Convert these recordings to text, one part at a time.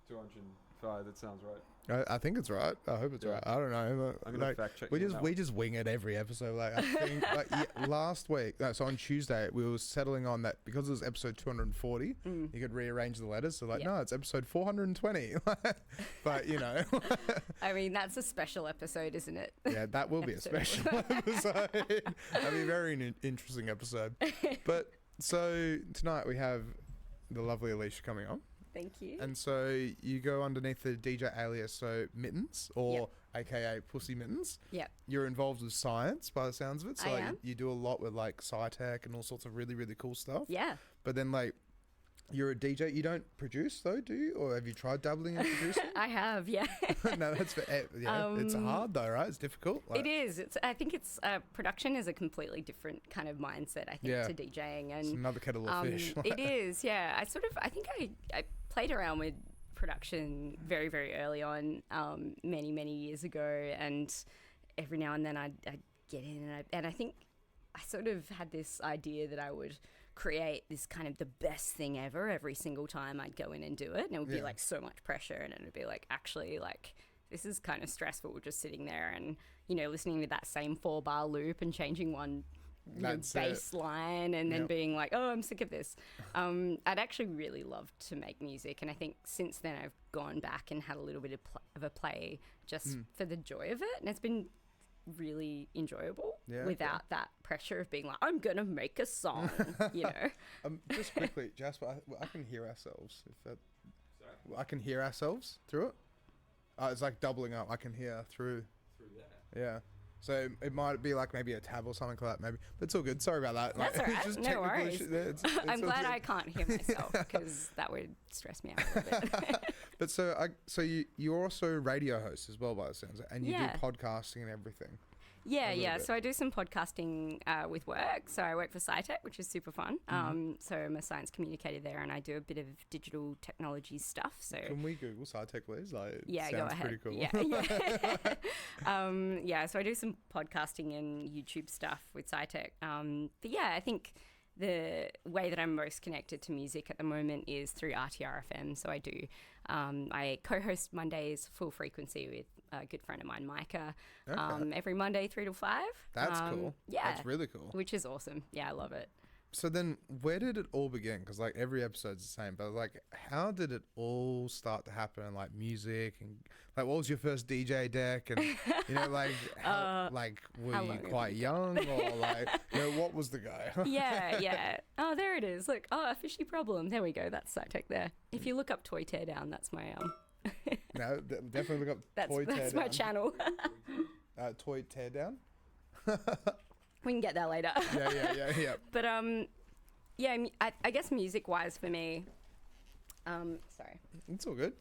205. That sounds right. I think it's right. I hope it's right. I don't know. I'm gonna fact check. We just wing it every episode. Like I think last week, so on Tuesday, we were settling on that because it was episode 240. You could rearrange the letters. So no, it's episode 420. But I mean, that's a special episode, isn't it? Yeah, that will be a special episode. That'll be a very interesting episode. But so tonight we have the lovely Alyshia coming on. Thank you. And so you go underneath the DJ alias, so Mittens, or aka Pussymittens. Yep. You're involved with science by the sounds of it. So I am. You do a lot with like sci-tech and all sorts of really, really cool stuff. Yeah. But then you're a DJ. You don't produce though, do you? Or have you tried dabbling in producing? I have, yeah. No, that's it's hard though, right? It's difficult. It is. I think it's production is a completely different kind of mindset. I think to DJing, and it's another kettle of fish. It is. Yeah. I think I played around with production very, very early on, many, many years ago, and every now and then I'd get in, and I think I sort of had this idea that I would create this kind of the best thing ever every single time I'd go in and do it, and it would be like so much pressure, and it would be like, actually, like, this is kind of stressful just sitting there and listening to that same 4-bar loop and changing one bass line and then being like, oh, I'm sick of this. I'd actually really loved to make music, and I think since then I've gone back and had a little bit of a play just for the joy of it, and it's been really enjoyable without that pressure of being like, I'm gonna make a song. Just quickly, Jasper, I can hear ourselves. I can hear ourselves through it. It's like doubling up. I can hear through that. Yeah. So it might be like maybe a tab or something like that, maybe. But it's all good. Sorry about that. That's all right. Just no worries. It's I'm glad I can't hear myself because that would stress me out a little bit. But so you're also a radio host as well, by the sounds of it, and you do podcasting and everything. Yeah. So I do some podcasting with work. So I work for SciTech, which is super fun. So I'm a science communicator there, and I do a bit of digital technology stuff. So can we Google SciTech, please? Go sounds ahead. Pretty cool. Yeah. So I do some podcasting and YouTube stuff with SciTech. But yeah, I think the way that I'm most connected to music at the moment is through RTRfm. So I co-host Mondays Full Frequency with a good friend of mine, Micah, every Monday 3 to 5. That's cool. Yeah. That's really cool. Which is awesome. Yeah, I love it. So then where did it all begin? Because like every episode's the same, but like how did it all start to happen? And like music and like what was your first DJ deck? And were you quite young or like what was the go? Yeah. Oh, there it is. Look, a fishy problem. There we go. That's SciTech there. If you look up Toy Teardown, that's my No, definitely look up Toy Teardown. That's my channel. Toy Teardown. We can get that later. Yeah. But I guess music-wise for me, sorry. It's all good.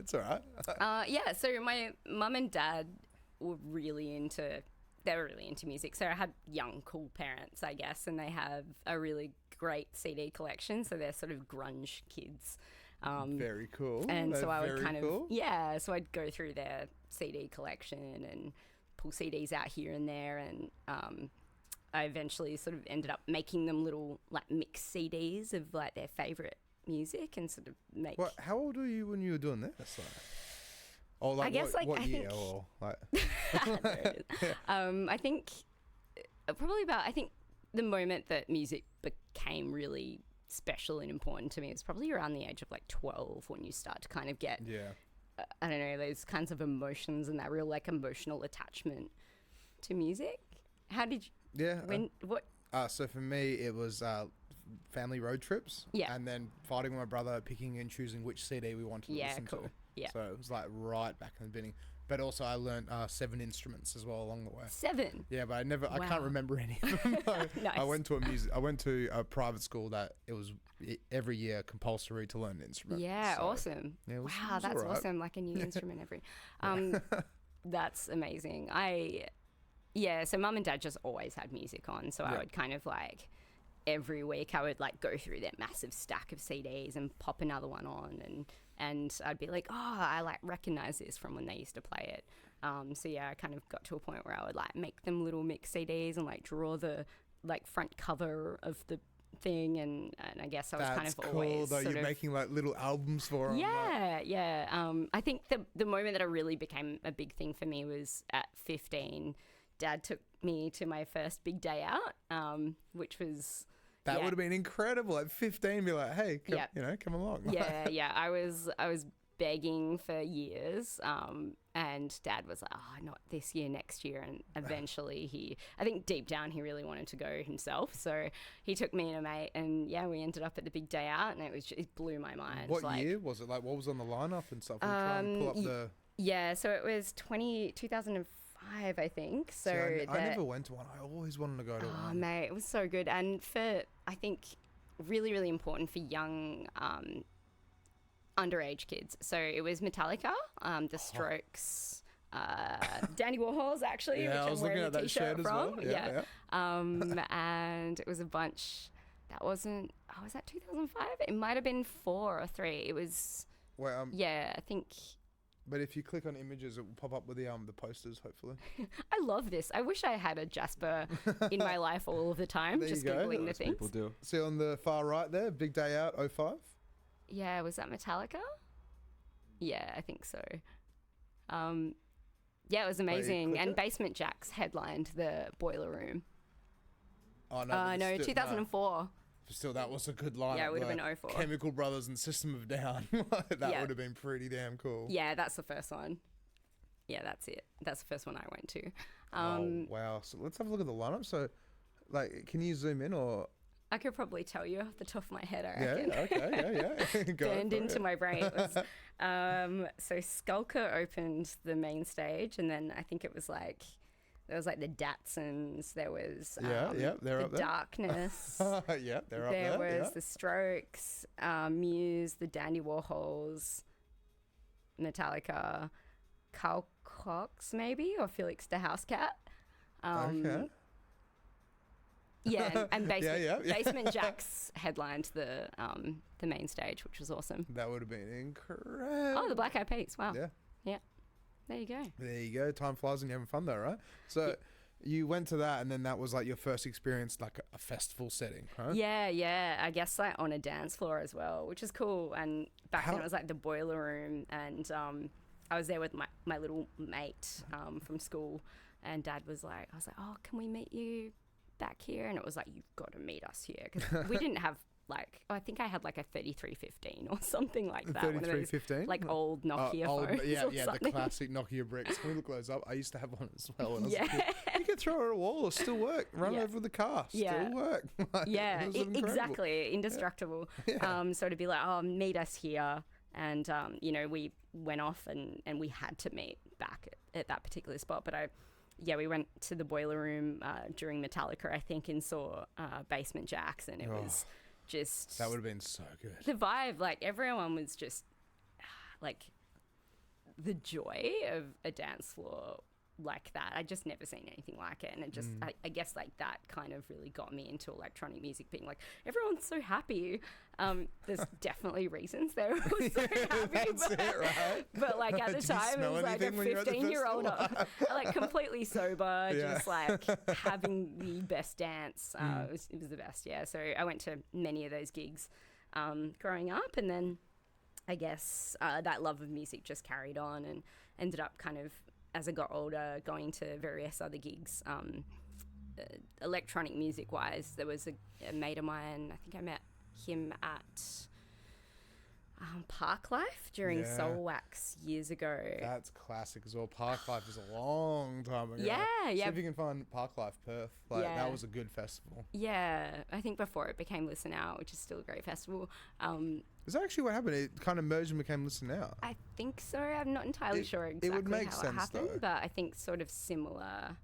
It's all right. So my mum and dad were really into music. So I had young, cool parents, I guess, and they have a really great CD collection. So they're sort of grunge kids. Very cool. And so I would so I'd go through their CD collection and pull CDs out here and there, and I eventually sort of ended up making them little like mix CDs of like their favorite music and sort of make. What? How old were you when you were doing this? Or like, what year? Or like? I think probably about. I think the moment that music became really special and important to me was probably around the age of like 12, when you start to kind of get. Yeah. I don't know, those kinds of emotions and that real like emotional attachment to music. How did you? Yeah. What? So for me, it was family road trips. Yeah. And then fighting with my brother, picking and choosing which CD we wanted to listen to. Yeah. So it was like right back in the beginning. But also I learned 7 instruments as well along the way. 7? Yeah, but I can't remember any of them. Nice. I went to a private school that it was every year compulsory to learn an instrument. Yeah, awesome. Yeah, wow, that's right. Awesome. Like a new instrument every. That's amazing. So mum and dad just always had music on, so I would kind of like every week I would like go through that massive stack of CDs and pop another one on, and I'd be like, oh, I like recognize this from when they used to play it. I kind of got to a point where I would like make them little mix CDs and like draw the like front cover of the thing, and I guess I was kind of cool, always though. sort You're of, making like little albums for them. yeah. I think the moment that it really became a big thing for me was at 15. Dad took me to my first big day out, which was... That would have been incredible. At 15, be like, hey, come along. Yeah. I was begging for years, and Dad was like, oh, not this year, next year. And eventually I think deep down he really wanted to go himself. So he took me and a mate, and we ended up at the big day out, and it blew my mind. What year was it? Like, what was on the lineup and stuff? Try and pull up the... Yeah, so it was 2005, I think. So I never went to one. I always wanted to go to one. Oh, mate, it was so good. And I think, really, really important for young underage kids. So it was Metallica, The Strokes, Danny Warhols, actually, which I'm wearing a t-shirt from. Yeah. And it was a bunch. That wasn't... Oh, was that 2005? It might have been 4 or 3. It was... Well, I think... But if you click on images, it will pop up with the posters, hopefully. I love this. I wish I had a Jasper in my life all of the time, there just you go. Googling the things. People do. See on the far right there, Big Day Out 05? Yeah, was that Metallica? Yeah, I think so. It was amazing. And Basement Jaxx headlined the Boiler Room. Oh, no. 2004. Still, that was a good lineup. Yeah, it would have been 04. Chemical Brothers and System of Down. That would have been pretty damn cool. Yeah, that's the first one. Yeah, that's it. That's the first one I went to. Oh, wow. So let's have a look at the lineup. So, like, can you zoom in or... I could probably tell you off the top of my head, I reckon. Yeah, okay. Burned into my brain. It was, so Skulker opened the main stage, and then I think it was like... There was like the Datsuns, there was they're the up there. Darkness. They're up there. There was the Strokes, Muse, the Dandy Warhols, Metallica, Carl Cox maybe, or Felix the Housecat. Okay. Yeah, and Basement Jaxx headlined the main stage, which was awesome. That would have been incredible. Oh, the Black Eyed Peas! Wow. Yeah. There you go. There you go. Time flies and you're having fun though, right? So you went to that, and then that was like your first experience, like a festival setting, right? Yeah. I guess like on a dance floor as well, which is cool. And back then it was like the Boiler Room, and I was there with my little mate from school, and Dad was like, oh, can we meet you back here? And it was like, you've got to meet us here, because we didn't have I think I had like a 3315 or something like that. 3315? Like old Nokia phones. Yeah, something. The classic Nokia bricks. Can we look those up? I used to have one as well. When I was a kid. Yeah. You could throw it at a wall, it'll still work. Run over the car, still work. Yeah, exactly. Indestructible. Yeah. So to be like, oh, meet us here. And, we went off and we had to meet back at that particular spot. But we went to the Boiler Room during Metallica, I think, and saw Basement Jaxx, and it was... Just that would have been so good. The vibe, like everyone was just like the joy of a dance floor like that. I just never seen anything like it, and it just I guess like that kind of really got me into electronic music, being like everyone's so happy. There's definitely reasons they were so happy. That's it, right? But like at the time it was like a 15-year-old like completely sober, just like having the best dance. It was the best, yeah. So I went to many of those gigs growing up, and then I guess that love of music just carried on, and ended up kind of, as I got older, going to various other gigs. Electronic music wise, there was a mate of mine, I think I met him at Park Life during Soul Wax years ago. That's classic as well. Park Life is a long time ago. Yeah. See if you can find Park Life Perth. That was a good festival. Yeah, I think before it became Listen Out, which is still a great festival. Is that actually what happened? It kind of merged and became Listen Out? I think so. I'm not entirely sure exactly it would make how sense, it happened, though. but I think sort of similar.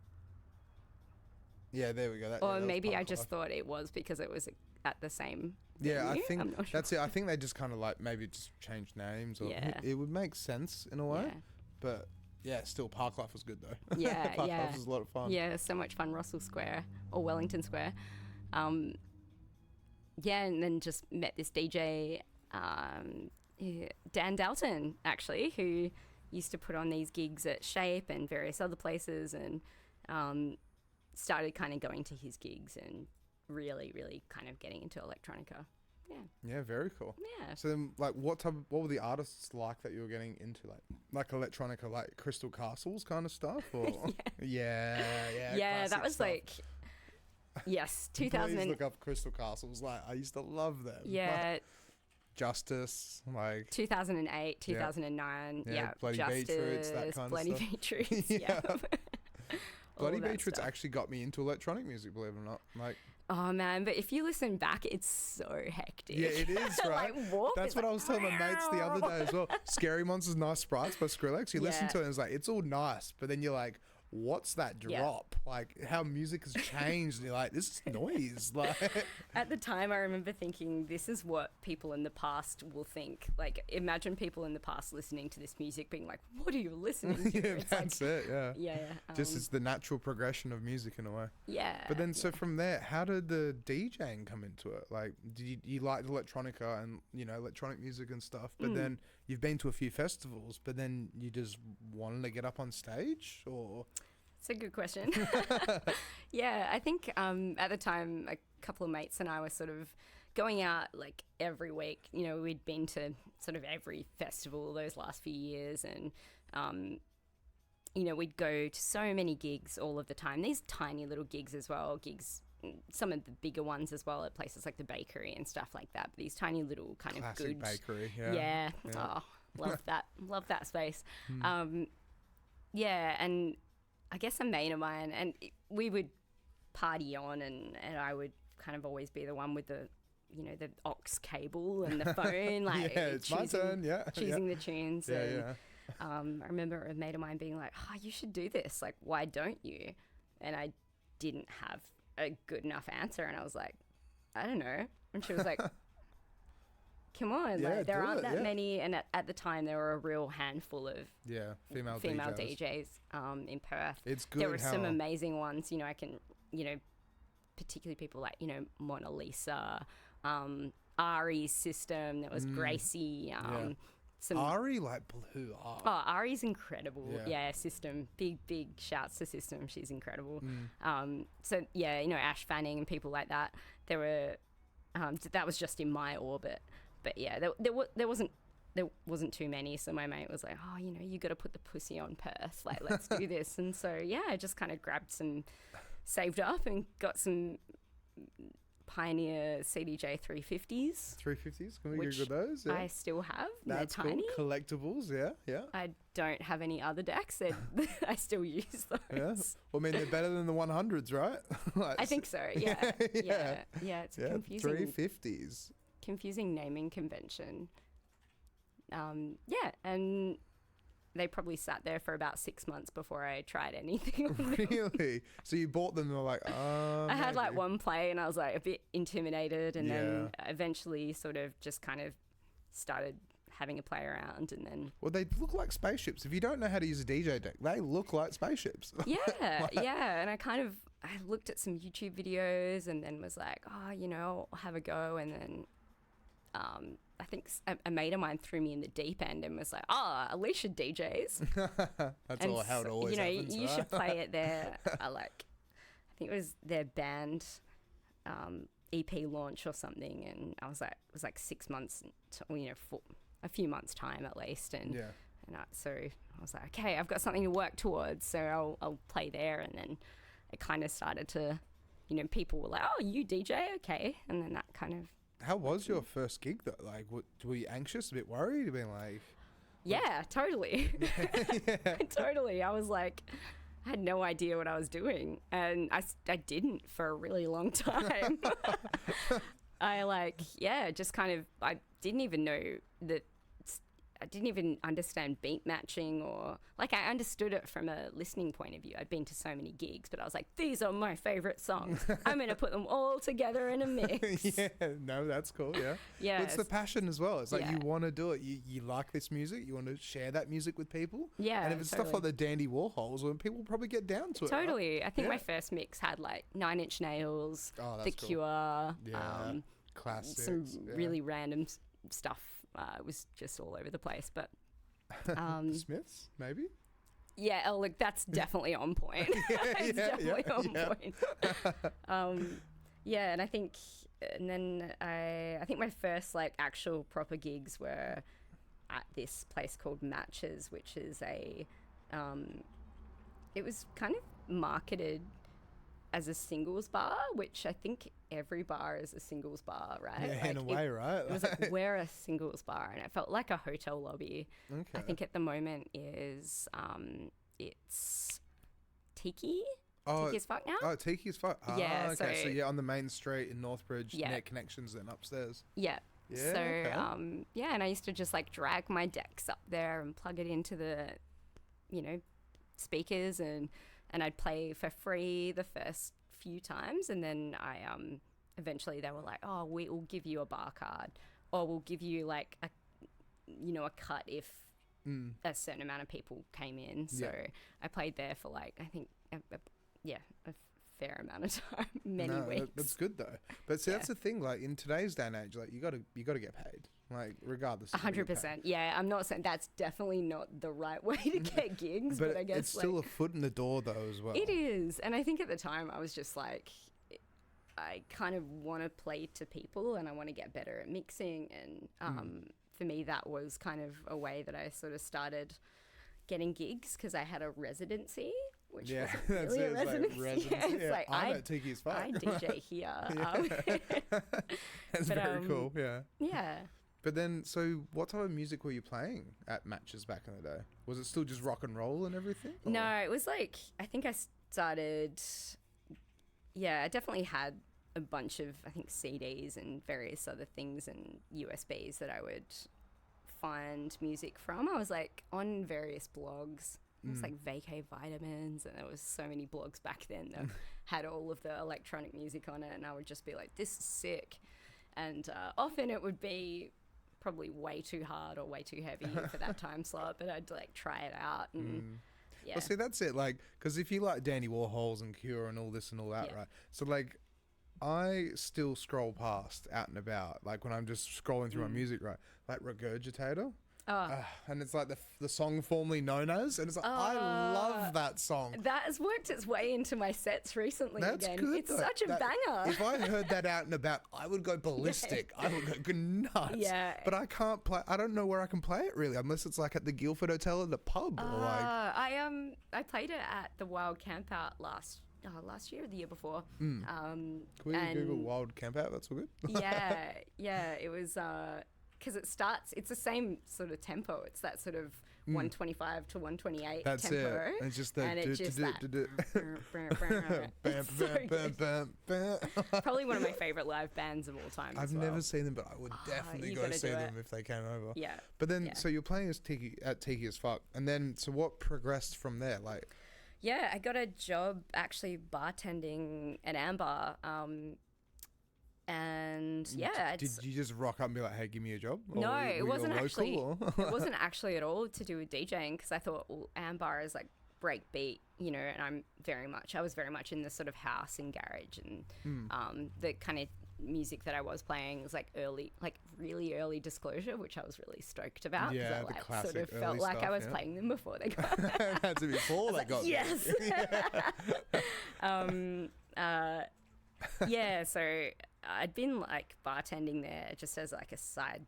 Yeah, there we go. Or maybe I just thought it was because it was at the same venue. I think I'm not sure. that's it. I think they just kind of like maybe just changed names. Or it would make sense in a way. Yeah. But yeah, still Park Life was good though. Yeah, Park Life was a lot of fun. Yeah, so much fun. Russell Square or Wellington Square. And then just met this DJ, Dan Dalton, actually, who used to put on these gigs at Shape and various other places, and started kind of going to his gigs and really, really kind of getting into electronica. Yeah, very cool. Yeah. So then, like, what were the artists like that you were getting into, like electronica, like Crystal Castles kind of stuff, or yeah, that was stuff. like, yes, 2000. Please look up Crystal Castles. Like, I used to love them. Yeah. Like, Justice, like 2008, 2009. Yeah. Bloody Justice, Beetroots, that kind Bloody of stuff. Beetroots. Yeah. Bloody Beetroots actually got me into electronic music, believe it or not. Like, oh man, but if you listen back, it's so hectic. yeah, it is, right? That's what I was telling my mates the other day as well. Scary Monsters, Nice Sprites by Skrillex. You listen to it and it's like, it's all nice, but then you're like, what's that drop? Like, how music has changed, and you're like, this is noise. Like, at the time, I remember thinking, this is what people in the past will think. Like, imagine people in the past listening to this music being like, what are you listening to? yeah, that's it. Yeah. Just it's the natural progression of music in a way. Yeah. But then, so from there, how did the DJing come into it? Like, did you liked electronica and, you know, electronic music and stuff, but then you've been to a few festivals, but then you just wanted to get up on stage, or? It's a good question. Yeah, I think at the time, a couple of mates and I were sort of going out like every week. You know, we'd been to sort of every festival those last few years, and you know, we'd go to so many gigs all of the time. These tiny little gigs as well, some of the bigger ones as well at places like the Bakery and stuff like that. But these tiny little kind Classic of good Bakery, yeah. Oh, love that space. Yeah, and I guess a mate of mine, and we would party on, and I would kind of always be the one with the, you know, the aux cable and the phone, like yeah, it's my turn, choosing the tunes. Yeah. I remember a mate of mine being like, "Oh, you should do this. Like, why don't you?" And I didn't have a good enough answer, and I was like, "I don't know." And she was like, come on, like, there aren't that many, and at the time there were a real handful of female DJs in Perth. It's good. There were some amazing ones, you know. I can, you know, particularly people like, you know, Mona Lisa, Ari's System. There was Gracie. Some Ari, like Blue. Oh, Ari's incredible. Yeah, System. Big shouts to System. She's incredible. So yeah, you know, Ash Fanning and people like that. There were. That was just in my orbit. But yeah, there wasn't too many. So my mate was like, "Oh, you know, you got to put the pussy on Perth. Like, let's do this." And so yeah, I just kind of grabbed some, saved up, and got some Pioneer CDJ 350s. 350s? Can we Google those? I still have. That's They're tiny. Cool. Collectibles, yeah. I don't have any other decks. I still use those. Yeah. Well, I mean, they're better than the 100s, right? Like, I think so. Yeah. It's confusing. 350s. Confusing naming convention. And they probably sat there for about 6 months before I tried anything on them. Really? So you bought them and were like, I had like one play and I was like a bit intimidated, and then eventually sort of just kind of started having a play around, and then... Well, they look like spaceships. If you don't know how to use a DJ deck, they look like spaceships. Yeah, and I looked at some YouTube videos and then was like, oh, you know, I'll have a go, and then... I think a mate of mine threw me in the deep end and was like, Alyshia DJs. That's all how it always happens, you should play it there. I think it was their band EP launch or something, and I was like, it was like 6 months, for a few months' time at least, and so I was like, okay, I've got something to work towards, so I'll play there, and then it kind of started to, you know, people were like, oh, you DJ, okay, and then that kind of... How was your first gig though? Like, were you anxious, a bit worried, being like? Yeah, totally. Totally. I was like, I had no idea what I was doing, and I didn't for a really long time. I didn't even know that. I didn't even understand beat matching, or like, I understood it from a listening point of view. I'd been to so many gigs, but I was like, these are my favorite songs. I'm going to put them all together in a mix. No, that's cool. Yeah. It's the passion as well. It's like, you want to do it. You like this music. You want to share that music with people. Yeah. And if it's stuff like the Dandy Warhols, when people probably get down to it. Totally. Right? I think my first mix had like 9 Inch Nails, The Cure, classics, some really random stuff. It was just all over the place, but the Smiths, maybe. Yeah, look, that's definitely on point. It's definitely on point. Yeah, and I think, and then I think my first like actual proper gigs were at this place called Matches, which is it was kind of marketed as a singles bar, which I think every bar is a singles bar, right? Yeah, like in a way, right? It was like, we're a singles bar, and it felt like a hotel lobby. Okay. I think at the moment is it's Tiki. Tiki is fuck now. Oh, Tiki is fuck. Yeah, okay. So yeah, on the main street in Northbridge, Yeah. net connections, then upstairs. Yeah. Yeah. So Okay. yeah, and I used to just like drag my decks up there and plug it into the, speakers, and I'd play for free the first few times, and then I eventually they were like, oh, we'll give you a bar card, or we'll give you like a cut if a certain amount of people came in. So Yeah. I played there for like I think a fair amount of time, many weeks. That's good though. But see, Yeah. that's the thing. Like in today's day and age, like you got to get paid. Like regardless. 100%. Yeah, I'm not saying that's definitely not the right way to get gigs, but I guess it's still a foot in the door though as well. it is. And I think at the time I was just like, I kind of want to play to people and I want to get better at mixing. And for me, that was kind of a way that I sort of started getting gigs because I had a residency, which wasn't really a residency. Yeah, it's like I know Tiki is fun. I DJ here. That's but, very cool. Yeah. Yeah. But then, so what type of music were you playing at Matches back in the day? Was it still just rock and roll and everything? Or? No, it was like, I think I started, I definitely had a bunch of, I think, CDs and various other things and USBs that I would find music from. I was like on various blogs. It was like Vacay Vitamins, and there was so many blogs back then that had all of the electronic music on it, and I would just be like, this is sick. And often it would be probably way too hard or way too heavy for that time slot, but I'd like try it out. And yeah. Well, see, that's it. Like, because if you like Dandy Warhols and Cure and all this and all that, right? So like, I still scroll past out and about, like when I'm just scrolling through my music, right? Like Regurgitator. And it's like the song formerly known as, and it's like, I love that song. That has worked its way into my sets recently. That's again. good. It's such a banger. If I heard that out and about, I would go ballistic. I would go nuts. Yeah. But I can't play. I don't know where I can play it really, unless it's like at the Guildford Hotel at the pub or like. I played it at the Wild Campout last year or the year before. Can we Google Wild Campout? That's all good. yeah. It was. Because it's the same sort of tempo. It's that sort of 125 to 128 That's tempo. it. It's just the and it's just that. Probably one of my favorite live bands of all time. I've never seen them, but I would definitely go see them if they came over. Yeah. But then, so you're playing as Tiki as fuck, and then so what progressed from there? Like. Yeah, I got a job actually bartending at Ambar. And did you just rock up and be like, "Hey, give me a job"? Or no, it wasn't actually. It wasn't actually at all to do with DJing, because I thought, well, Ambar is like breakbeat, and I was very much in the sort of house and garage, and the kind of music that I was playing was like really early Disclosure, which I was really stoked about. Yeah, I the classic sort of felt like stuff, I was playing them before they got. Had to be before they got. Yes. Yeah, so I'd been like bartending there just as like a side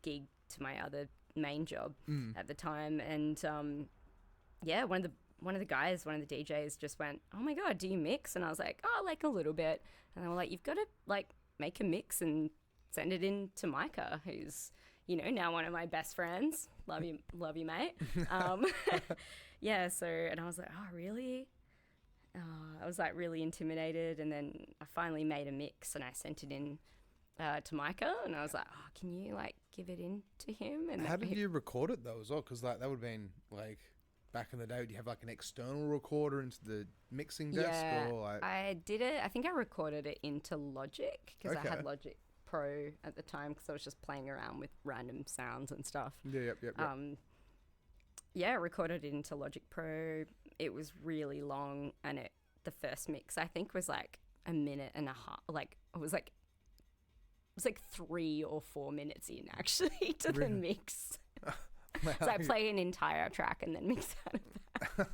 gig to my other main job at the time, and one of the guys, one of the DJs just went, "Oh my god, do you mix?" And I was like, "Oh, like a little bit." And they were like, "You've got to like make a mix and send it in to Micah, who's now one of my best friends. Love you, mate." Yeah, so and I was like, "Oh, really?" I was like really intimidated, and then I finally made a mix and I sent it in to Micah, and I was like, "Oh, can you like give it in to him?" And how did you record it though as well? Because like that would have been like back in the day. Would you have like an external recorder into the mixing desk, or like? I did it. I think I recorded it into Logic because I had Logic Pro at the time, because I was just playing around with random sounds and stuff. Yep. I recorded it into Logic Pro. It was really long, and the first mix I think was like a minute and a half. Like it was like 3 or 4 minutes in actually to the mix. So I play an entire track and then mix out of that.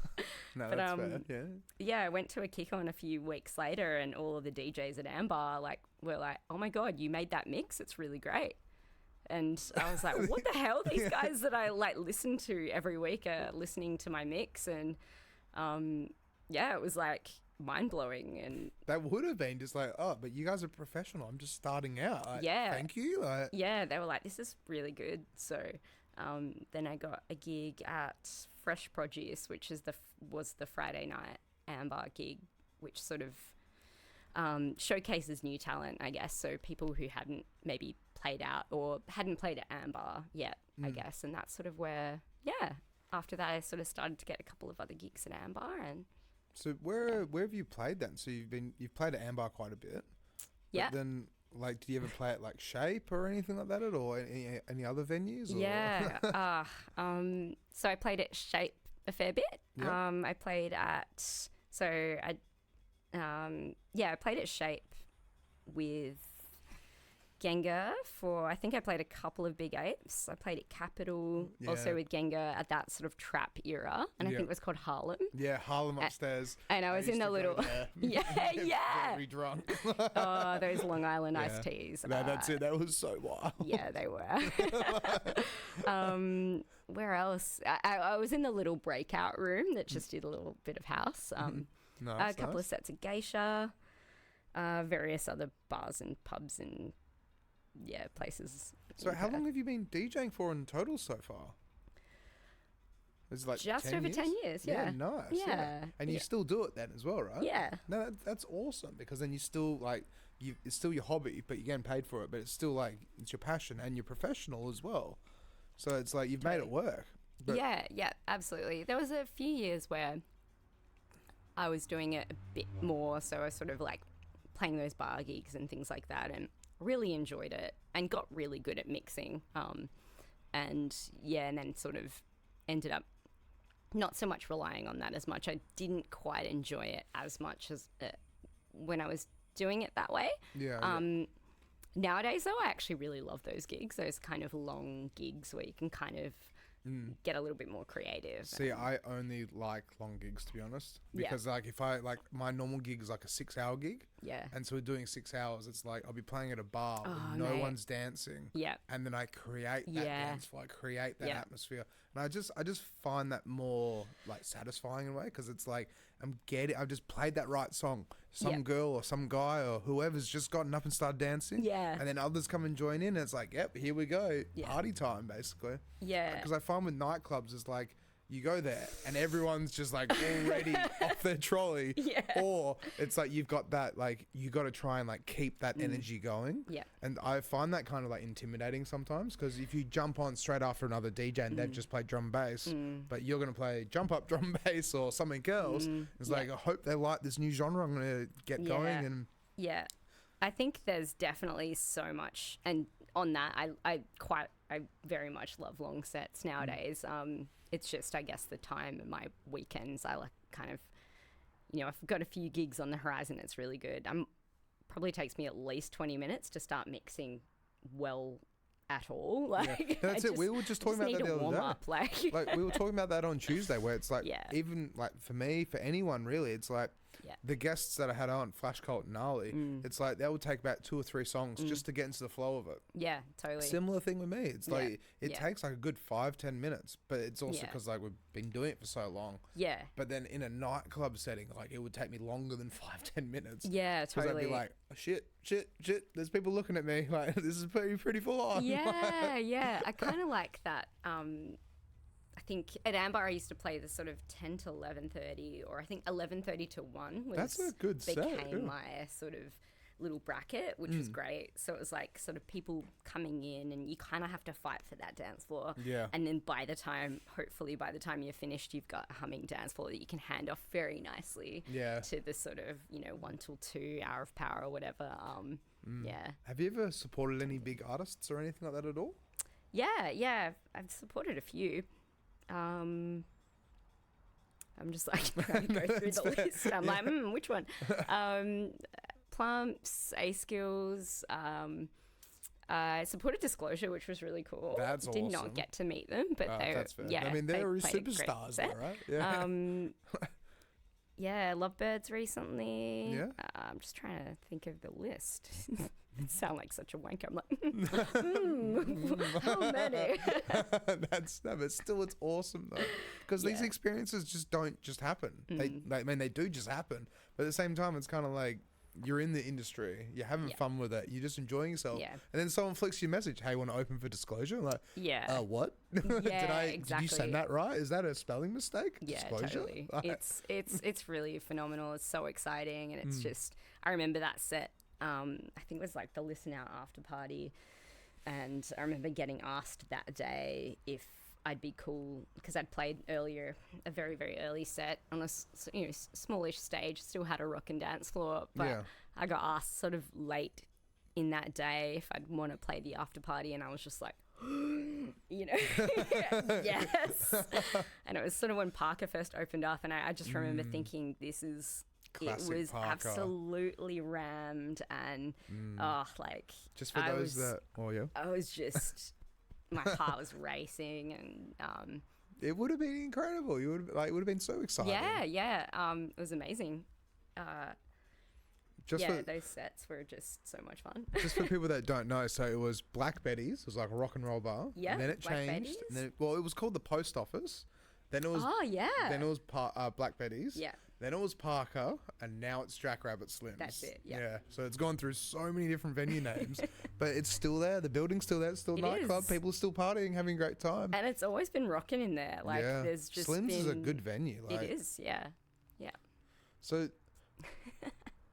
No, But, that's fair. Yeah. Yeah, I went to a kick-on a few weeks later, and all of the DJs at Ambar were like, "Oh my god, you made that mix! It's really great." And I was like, "What the hell? These guys that I listen to every week are listening to my mix," and it was like mind-blowing. And that would have been just like, oh, but you guys are professional. I'm just starting out. Like, yeah, thank you. Yeah, they were like, "This is really good." So then I got a gig at Fresh Produce, which was the Friday night Ambar gig, which sort of showcases new talent, I guess. So people who hadn't maybe played out or hadn't played at Ambar yet, I guess. And that's sort of where, after that I sort of started to get a couple of other gigs at Ambar. And so where have you played then? So you've played at Ambar quite a bit. Yeah. But then, like, do you ever play at like Shape or anything like that at all? Any other venues? Or? Yeah. So I played at Shape a fair bit. Yep. I played at I played at Shape with Genga I think I played a couple of Big Apes. I played at Capital, also with Genga at that sort of trap era, and I think it was called Harlem. Yeah, Harlem upstairs. And I was in the little Very drunk. Oh, those Long Island iced teas. No, that's it. That was so wild. Yeah, they were. Where else? I was in the little breakout room that just did a little bit of house. A couple of sets of Geisha, various other bars and pubs and places. So how long have you been DJing for in total so far? It's like just 10 over years? 10 years. Yeah, nice. Yeah, and you still do it then as well, right? Yeah. No, that's awesome, because then you still it's still your hobby, but you're getting paid for it. But it's still like it's your passion and you're professional as well. So it's like you've made it work. But yeah, absolutely. There was a few years where I was doing it a bit more, so I was sort of like playing those bar gigs and things like that, and really enjoyed it and got really good at mixing. And then sort of ended up not so much relying on that as much. I didn't quite enjoy it as much as when I was doing it that way. Nowadays, though, I actually really love those gigs, those kind of long gigs where you can kind of get a little bit more creative. See, I only like long gigs, to be honest, because like if I like my normal gig is like a 6-hour gig, and so we're doing 6 hours, it's like I'll be playing at a bar where no one's dancing, and then I create that dance floor, I create that atmosphere, and I just find that more like satisfying in a way, because it's like I've just played that right song. Some girl or some guy or whoever's just gotten up and started dancing. And then others come and join in, and it's like, yep, here we go. Party time, basically. Because I find with nightclubs, it's like, you go there and everyone's just like already off their trolley. Or it's like you've got that, like, you got to try and like keep that energy going. And I find that kind of like intimidating sometimes, because if you jump on straight after another DJ and they've just played drum and bass, but you're going to play jump up drum and bass or something else, it's like, I hope they like this new genre I'm going to get going. And I think there's definitely so much, and on that I very much love long sets nowadays. It's just, I guess, the time in my weekends, I like kind of, I've got a few gigs on the horizon. It's really good. Probably takes me at least 20 minutes to start mixing well at all. Like, that's it. We were just talking about that the other day. Up, like we were talking about that on Tuesday, where it's like, even like for me, for anyone really, it's like the guests that I had on, Flash Cult and Gnarly, it's like they would take about 2 or 3 songs just to get into the flow of it. Yeah, totally. Similar thing with me. It's like it takes like a good 5-10 minutes, but it's also because like we've been doing it for so long. But then in a nightclub setting, like it would take me longer than 5-10 minutes. Yeah, totally. Because I'd be like, oh, shit, there's people looking at me. Like, this is pretty full on. Yeah. I kind of like that. I think at Ambar I used to play the sort of 10 to 11:30, or I think 11:30 to 1 was That's a good set. Became my sort of little bracket, which was great. So it was like sort of people coming in, and you kind of have to fight for that dance floor. And then hopefully by the time you're finished, you've got a humming dance floor that you can hand off very nicely to the sort of 1 till 2 hour of power or whatever. Have you ever supported any big artists or anything like that at all? Yeah. I've supported a few. I'm just like trying to go through the list. I'm like, which one? Plumps, A-Skillz. I supported Disclosure, which was really cool. That's Did awesome. not get to meet them, but that's fair. I mean, they're superstars, though, right? Lovebirds recently. Yeah. I'm just trying to think of the list. It sound like such a wanker. I'm like, how many? But still, it's awesome though, because these experiences just don't just happen. They do just happen, but at the same time, it's kind of like you're in the industry, you're having fun with it, you're just enjoying yourself, and then someone flicks you a message, hey, want to open for disclosure? I'm like, what? Exactly. Did you send that right? Is that a spelling mistake? Yeah, Disclosure? totally. It's really phenomenal. It's so exciting, and it's just, I remember that set. I think it was like the Listen Out after party, and I remember getting asked that day if I'd be cool, because I'd played earlier a very, very early set on a smallish stage, still had a rock and dance floor, but I got asked sort of late in that day if I'd want to play the after party, and I was just like, yes. And it was sort of when Parker first opened up, and I just remember thinking, this is Classic it was Parker. Absolutely rammed, and just for those that I was just my heart was racing, and it would have been incredible. You would it would have been so exciting. It was amazing. Those sets were just so much fun. Just for people that don't know, so it was Black Betty's. It was like a rock and roll bar. Yeah, and then it changed. And then it was called the Post Office. Then it was Then it was Black Betty's. Yeah. Then it was Parker, and now it's Jackrabbit Slims. That's it. Yeah. So it's gone through so many different venue names, but it's still there. The building's still there. It's still a nightclub. People are still partying, having a great time. And it's always been rocking in there. There's just Slims is a good venue. It is. Yeah. Yeah. So.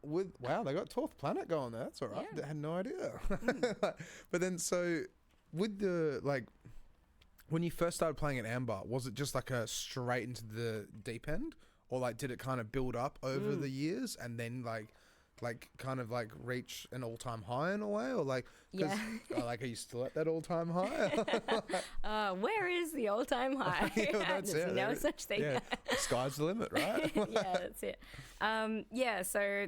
They got 12th Planet going there. That's all right. I had no idea. But then, so with the when you first started playing at Ambar, was it just like a straight into the deep end, or did it kind of build up over the years and then kind of reach an all-time high in a way, or are you still at that all-time high? Where is the all-time high? There's no such thing. Yeah. Sky's the limit, right? That's it. So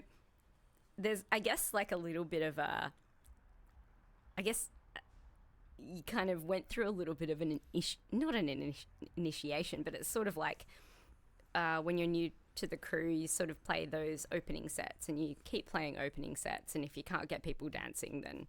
there's, I guess, a little bit of you kind of went through a little bit of not an initiation, but it's sort of when you're new to the crew, you sort of play those opening sets, and you keep playing opening sets, and if you can't get people dancing, then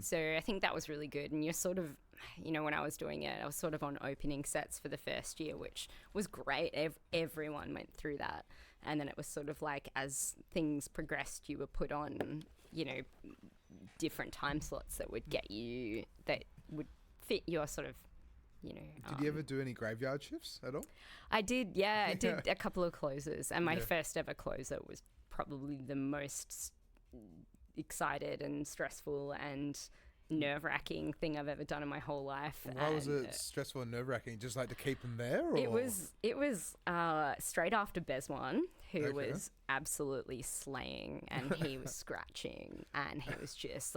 So I think that was really good, and you're sort of, when I was doing it, I was sort of on opening sets for the first year, which was great. Everyone went through that, and then it was sort of as things progressed, you were put on different time slots that would get you, that would fit your sort of, Did you ever do any graveyard shifts at all? I did, yeah. I did a couple of closers, and my first ever closer was probably the most excited and stressful and nerve-wracking thing I've ever done in my whole life. Why was it stressful and nerve-wracking? Just to keep them there? Or? It was straight after Bezwan, who was absolutely slaying, and he was scratching, and he was just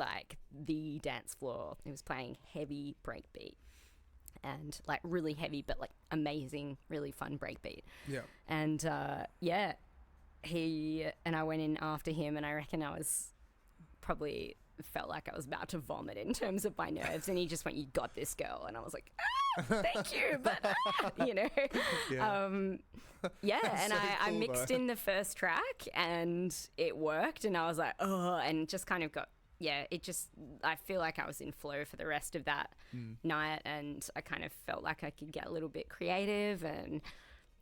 the dance floor. He was playing heavy breakbeat, and really heavy, but amazing, really fun breakbeat. Yeah. And he and I went in after him, and I reckon I was probably felt like I was about to vomit in terms of my nerves, and he just went, "You got this, girl," and I was like, thank you, but and I mixed in the first track, and it worked, and I was like, oh, and just kind of got, I feel like I was in flow for the rest of that night, and I kind of felt like I could get a little bit creative, and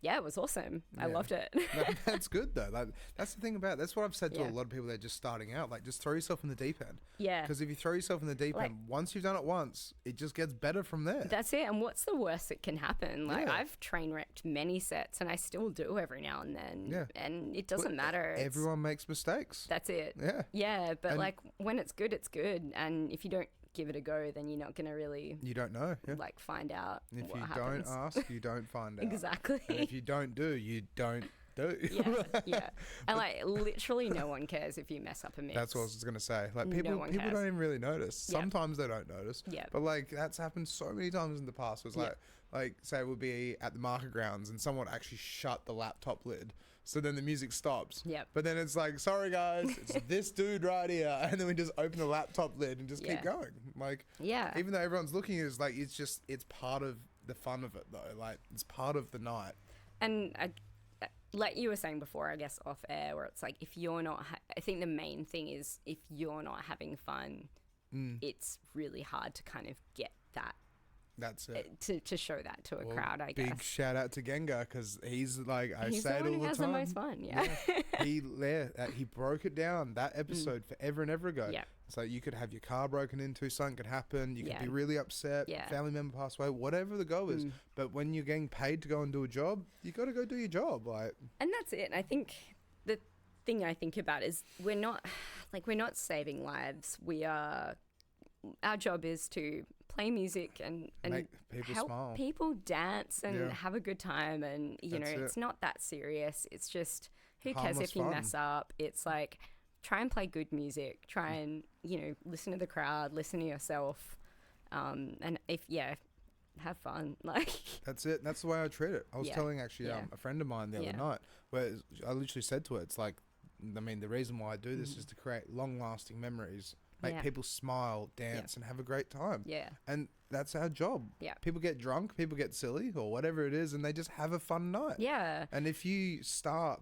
it was awesome. I loved it. That's good though. That's the thing about it. That's what I've said to a lot of people that are just starting out. Just throw yourself in the deep end. Yeah. Because if you throw yourself in the deep end, once you've done it once, it just gets better from there. That's it. And what's the worst that can happen? I've train wrecked many sets, and I still do every now and then. Yeah. And it doesn't matter. Everyone makes mistakes. That's it. Yeah. Yeah. But when it's good, it's good. And if you don't give it a go, then you're not going to really... You don't know. Yeah. Find out if what you happens. Don't ask, you don't find out. Exactly. And if you don't do, you don't do. Yeah. And literally no one cares if you mess up a mix. That's what I was going to say. People don't even really notice. Sometimes they don't notice. Yeah. But that's happened so many times in the past. It was say we'll be at the market grounds and someone actually shut the laptop lid. So then the music stops. Yep. But then it's sorry guys, it's this dude right here. And then we just open the laptop lid and just keep going. Even though everyone's looking, it's part of the fun of it though. It's part of the night. And like you were saying before, I guess off air, where it's like if you're not, I think the main thing is if you're not having fun, it's really hard to kind of get that. That's it. To show that to a crowd, I guess. Big shout out to Genga, because he's like, he's say it all the time. He's the one who has the most fun, He broke it down, that episode, forever and ever ago. Yeah. So you could have your car broken into, something could happen, you could be really upset, Yeah. family member pass away, whatever the goal is. But when you're getting paid to go and do a job, you got to go do your job. And that's it. I think the thing I think about is we're not saving lives. Our job is to play music and make people help smile. people dance and have a good time. And, it's not that serious. It's just, who cares if you mess up? It's like, try and play good music. Try and, listen to the crowd, listen to yourself. And have fun. That's it. That's the way I treat it. I was telling actually a friend of mine the other night, where I literally said to her, it's like, the reason why I do this is to create long-lasting memories, make people smile, dance, and have a great time. Yeah. And that's our job. Yeah. People get drunk, people get silly, or whatever it is, and they just have a fun night. Yeah. And if you start,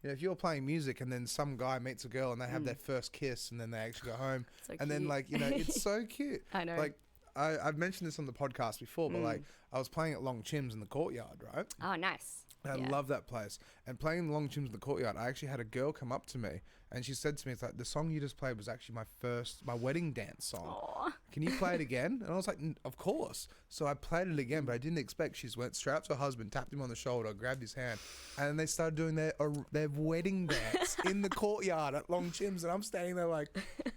if you're playing music and then some guy meets a girl and they have their first kiss and then they actually go home, so and then, it's so cute. I know. I've mentioned this on the podcast before, but I was playing at Long Chim's in the Courtyard, right? Oh, nice. I love that place. And playing in the Long Chim's in the Courtyard, I actually had a girl come up to me and she said to me, it's like, the song you just played was actually my wedding dance song. Aww. Can you play it again? And I was like, of course. So I played it again, but I didn't expect. She went straight up to her husband, tapped him on the shoulder, grabbed his hand, and they started doing their wedding dance in the Courtyard at Long Chim's. And I'm standing there like,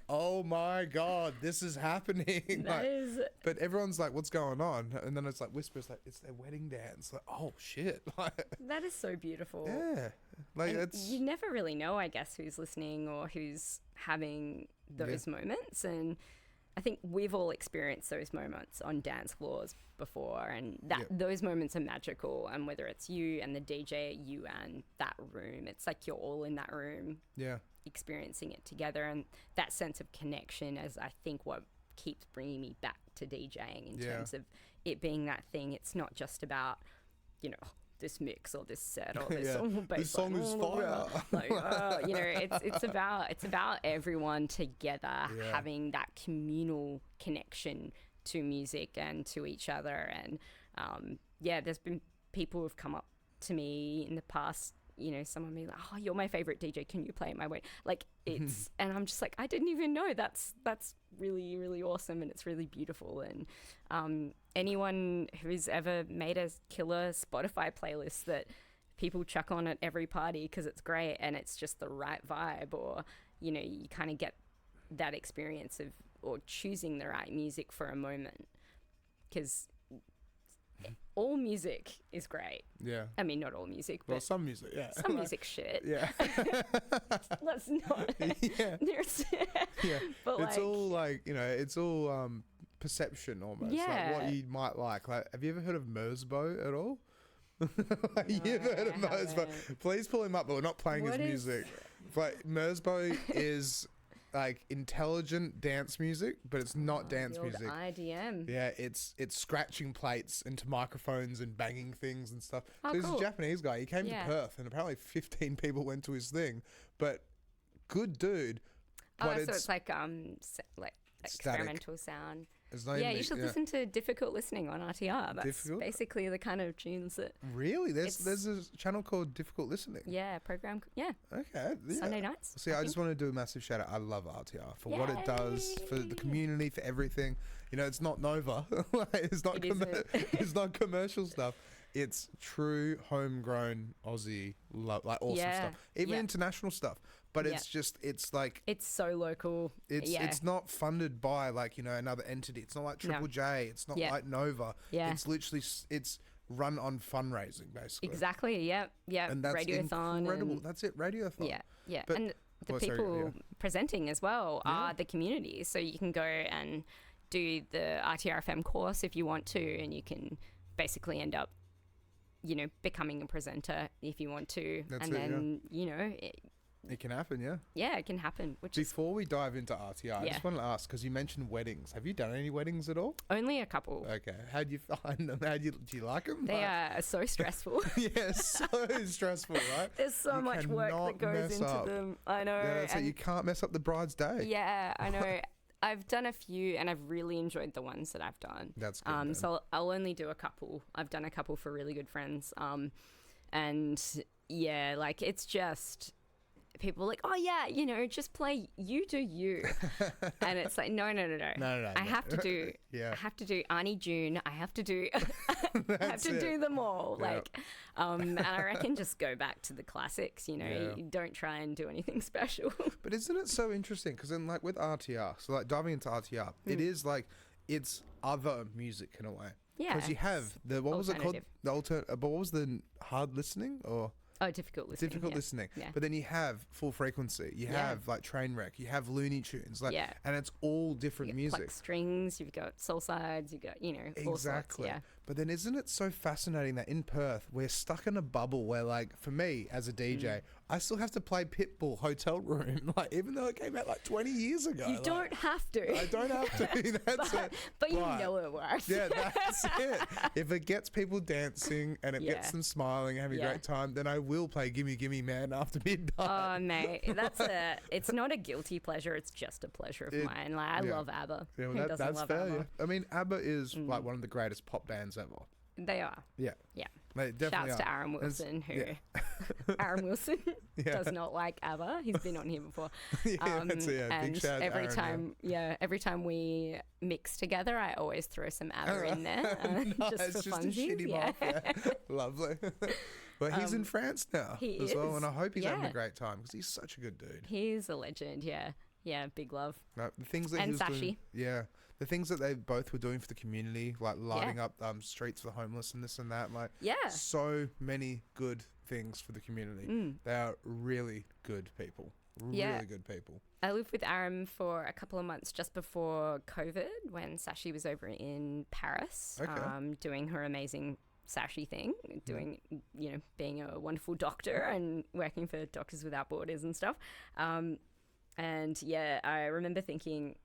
oh my God, this is happening. But everyone's like, what's going on? And then it's like whispers, like, it's their wedding dance. Like, oh shit. That is so beautiful. Yeah. You never really know, I guess, who's listening or who's having those moments. And I think we've all experienced those moments on dance floors before, and those moments are magical. And whether it's you and the DJ, you and that room, it's like you're all in that room experiencing it together. And that sense of connection is, I think, what keeps bringing me back to DJing in terms of it being that thing. It's not just about, this mix or this set or this this song is fire. It's about everyone together having that communal connection to music and to each other. And there's been people who've come up to me in the past, someone be like, oh, you're my favorite DJ, can you play at my wedding? It's and I'm just like, I didn't even know. That's really, really awesome, and it's really beautiful. And anyone who's ever made a killer Spotify playlist that people chuck on at every party because it's great and it's just the right vibe, or you kind of get that experience of or choosing the right music for a moment, because all music is great. Yeah. I mean, not all music, but some music, some music shit. Yeah. Let's not. Yeah. Yeah. But it's all it's all perception almost. Yeah. Like what you might like. Have you ever heard of Merzbo at all? You've heard of Merzbo. Please pull him up, but we're not playing his music. But Merzbo is intelligent dance music, but it's not dance music. IDM. Yeah, it's scratching plates into microphones and banging things and stuff. Oh, so he's cool. a Japanese guy. He came to Perth, and apparently 15 people went to his thing. But good dude. But so it's like experimental sound. You should listen to Difficult Listening on RTR. That's basically the kind of tunes that... Really? There's a channel called Difficult Listening? Yeah, program... Yeah. Okay. Yeah. Sunday nights. See, I just want to do a massive shout out. I love RTR for what it does, for the community, for everything. It's not Nova. It's not commercial stuff. It's true homegrown Aussie love, awesome stuff. Even international stuff. But it's just, it's so local. It's not funded by another entity. It's not like Triple J. It's not like Nova. Yeah. It's literally, it's run on fundraising basically. Exactly. Yeah. Yeah. And that's Radiothon. Incredible. That's it. Radiothon. Yeah. Yeah. But, and the people presenting as well are the community. So you can go and do the RTRfm course if you want to, and you can basically end up, becoming a presenter if you want to. It can happen, yeah. Yeah, it can happen. Before we dive into RTR, I just want to ask, because you mentioned weddings. Have you done any weddings at all? Only a couple. Okay. How do you find them? Do you like them? They are so stressful. Yeah, so stressful, right? There's so much work that goes into them. I know. Yeah, so you can't mess up the bride's day. Yeah, I know. I've done a few, and I've really enjoyed the ones that I've done. That's good. So I'll only do a couple. I've done a couple for really good friends. And yeah, like it's just... people are like, oh yeah, you know, just play, you do you. And it's like, no. I have to do Arnie June. I have to do do them all. Yeah. Like, and I reckon just go back to the classics, you know. Yeah. You don't try and do anything special. But isn't it so interesting? Because then, like with RTR, so like diving into RTR, it is like it's other music in a way. Yeah. Because you have what was it called? But what was the hard listening or? Oh, difficult listening. Difficult listening. Yeah. But then you have full frequency. You have like Trainwreck. You have Looney Tunes. Like, and it's all different music. Plucked strings. You've got soul sides. You've got, you know, all sorts. Yeah. But then isn't it so fascinating that in Perth we're stuck in a bubble where, like, for me as a DJ, I still have to play Pitbull Hotel Room, like even though it came out like 20 years ago. You don't have to. I don't have to. That's it. But you know it works. Yeah, that's it. If it gets people dancing and it gets them smiling, having a great time, then I will play Gimme Gimme Man after midnight. Oh, mate, it's not a guilty pleasure. It's just a pleasure of mine. Like I love ABBA. Yeah, well, Who doesn't love fair. ABBA? Yeah. I mean, ABBA is like one of the greatest pop bands ever. They are. Yeah. Yeah. They definitely Shouts to Aaron Wilson, who Aaron Wilson does not like ABBA. He's been on here before. Big shout every Aaron, every time we mix together, I always throw some ABBA in there, just for funsies. Lovely. But he's in France now as well, and I hope he's having a great time because he's such a good dude. He's a legend. Yeah, big love. No, the things that and he was Sashi. doing, the things that they both were doing for the community, like lighting up streets for the homeless and this and that, like so many good things for the community. They are really good people. Really good people. I lived with Aaron for a couple of months just before COVID when Sashi was over in Paris doing her amazing Sashi thing, doing, you know, being a wonderful doctor and working for Doctors Without Borders and stuff. And yeah, I remember thinking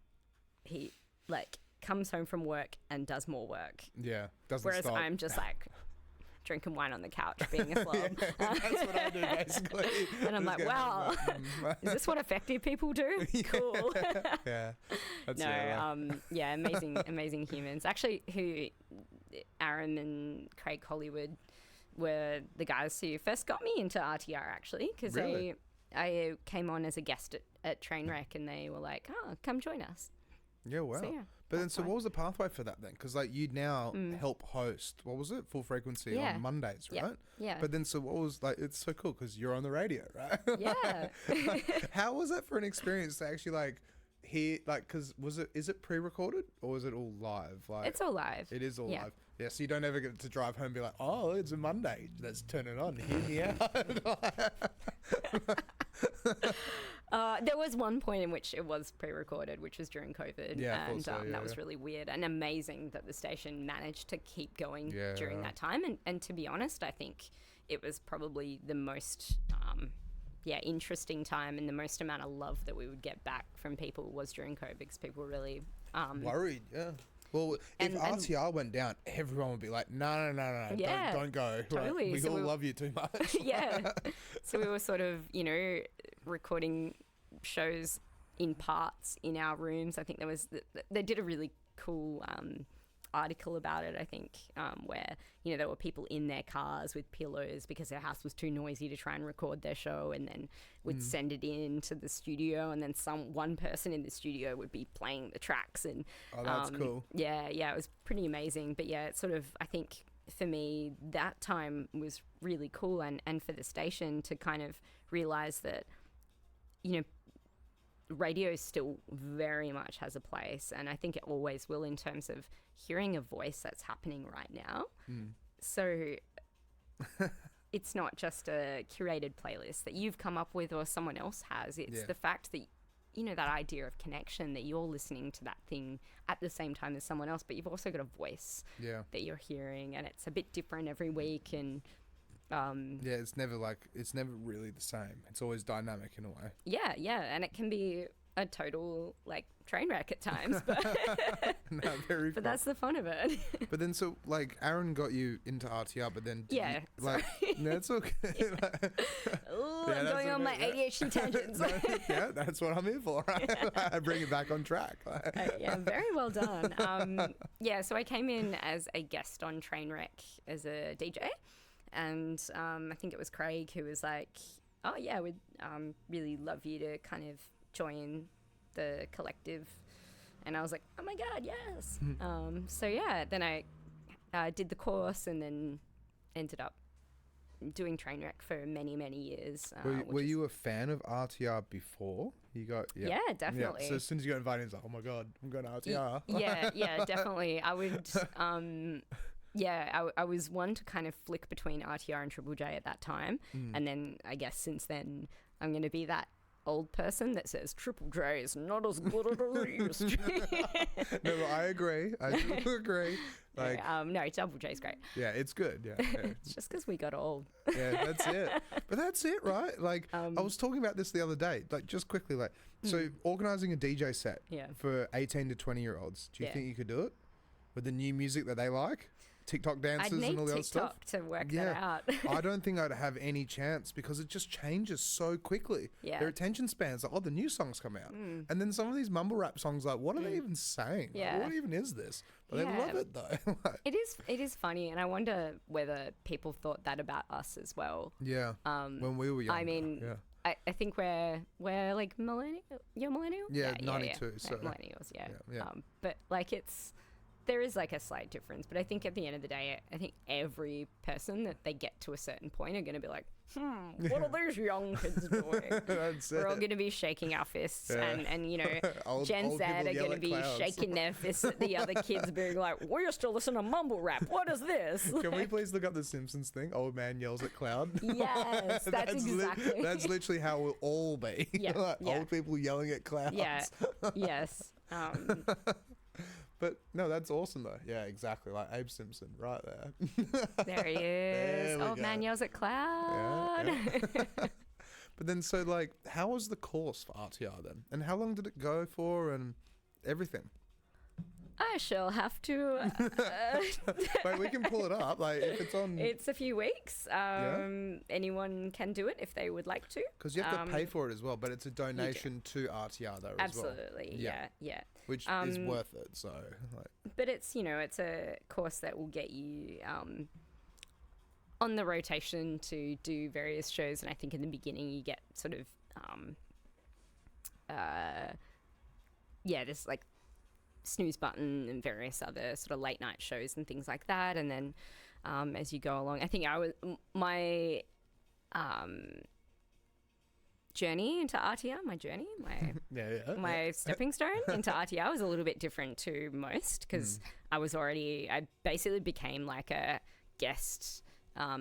he like comes home from work and does more work. Yeah, doesn't Whereas stop. I'm just like drinking wine on the couch, being a slob. That's what I do basically. And I'm like, wow, is this what effective people do? Cool. Yeah. That's amazing humans. Actually, who Aaron and Craig Hollywood were the guys who first got me into RTR actually, because I came on as a guest at Trainwreck and they were like, oh, come join us. Yeah, wow. But then, so what was the pathway for that then? Because like you now help host, what was it? Full Frequency on Mondays, right? Yeah. But then, so what was like? It's so cool because you're on the radio, right? Yeah. How was that for an experience to actually like hear? Like, because is it pre-recorded or is it all live? Like, it's all live. It is all live. Yeah, so you don't ever get to drive home and be like, oh, it's a Monday. Let's turn it on. Hear me out. There was one point in which it was pre-recorded, which was during COVID. Yeah, and that was really weird and amazing that the station managed to keep going during that time. And to be honest, I think it was probably the most interesting time and the most amount of love that we would get back from people was during COVID because people were really worried. Yeah. Well, if RTR went down, everyone would be like, no, don't go. Totally. Right? We all love you too much. Yeah. So we were sort of, you know, recording shows in parts in our rooms. I think they did a really cool article about it, I think, where, you know, there were people in their cars with pillows because their house was too noisy to try and record their show, and then would send it in to the studio, and then one person in the studio would be playing the tracks. And that's cool. Yeah, it was pretty amazing. But yeah, it's sort of, I think for me, that time was really cool, and for the station to kind of realize that, you know, radio still very much has a place, and I think it always will in terms of hearing a voice that's happening right now. So it's not just a curated playlist that you've come up with or someone else has. It's the fact that, you know, that idea of connection, that you're listening to that thing at the same time as someone else, but you've also got a voice that you're hearing, and it's a bit different every week. And Yeah, it's never really the same. It's always dynamic in a way. Yeah, and it can be a total like train wreck at times, but No, very but fun. that's the fun of it. But then, so like Aaron got you into RTR, but then Yeah, like no, it's okay. Ooh, Yeah, I'm that's going on my okay, ADHD tangents. Yeah, that's what I'm here for. I bring it back on track. Yeah, very well done. Yeah, so I came in as a guest on Trainwreck as a DJ, and I think it was Craig who was like, "Oh yeah, we'd really love you to kind of join the collective," and I was like, "Oh my god, yes!" So yeah, then I did the course and then ended up doing Trainwreck for many years. Were you a fan of RTR before you got? Yeah, definitely. Yeah. So as soon as you got invited, it's like, oh my god, I'm going to RTR. Yeah, definitely. I would. I was one to kind of flick between RTR and Triple J at that time, and then I guess since then I'm going to be that old person that says Triple J is not as good as it used to be. No, but I agree. I do agree. Like, no, Double J's great. yeah, it's good. Yeah, It's just because we got old. yeah, that's it. But that's it, right? Like, I was talking about this the other day. Like, just quickly, like, so organizing a DJ set for 18 to 20-year-olds. Do you think you could do it with the new music that they like? TikTok dances and all the other stuff. I'd need TikTok to work that out. I don't think I'd have any chance because it just changes so quickly. Yeah. Their attention spans like, oh, the new songs come out. And then some of these mumble rap songs, like, what are they even saying? Yeah. Like, what even is this? But they love it, though. It is funny, and I wonder whether people thought that about us as well. Yeah. When we were young. I mean, I think we're like millennial. You're millennial? Yeah, 92. Yeah. So millennials, yeah. Yeah. But like there is like a slight difference, but I think at the end of the day, I think every person that they get to a certain point are going to be like, what are those young kids doing? We're all going to be shaking our fists, and you know, Gen Z are going to be shaking their fists at the other kids, being like, we're still listening to mumble rap. What is this? Can we please look up the Simpsons thing? Old man yells at cloud. Yes, that's exactly. That's literally how we'll all be. Yeah, like old people yelling at clouds. Yeah. Yes. But no, that's awesome though. Yeah, exactly. Like Abe Simpson right there. There he is. Old man yells at cloud. Yeah. But then, so like, how was the course for RTR then? And how long did it go for and everything? I shall have to. Wait, we can pull it up. Like, if it's on. It's a few weeks. Anyone can do it if they would like to. Because you have to pay for it as well, but it's a donation to RTR though. Absolutely, as well. yeah. Which is worth it. So, like. But it's it's a course that will get you on the rotation to do various shows, and I think in the beginning you get sort of there's like Snooze Button and various other sort of late night shows and things like that, and then as you go along, I think my journey into RTR, my stepping stone into RTR was a little bit different to most, because I basically became like a guest, a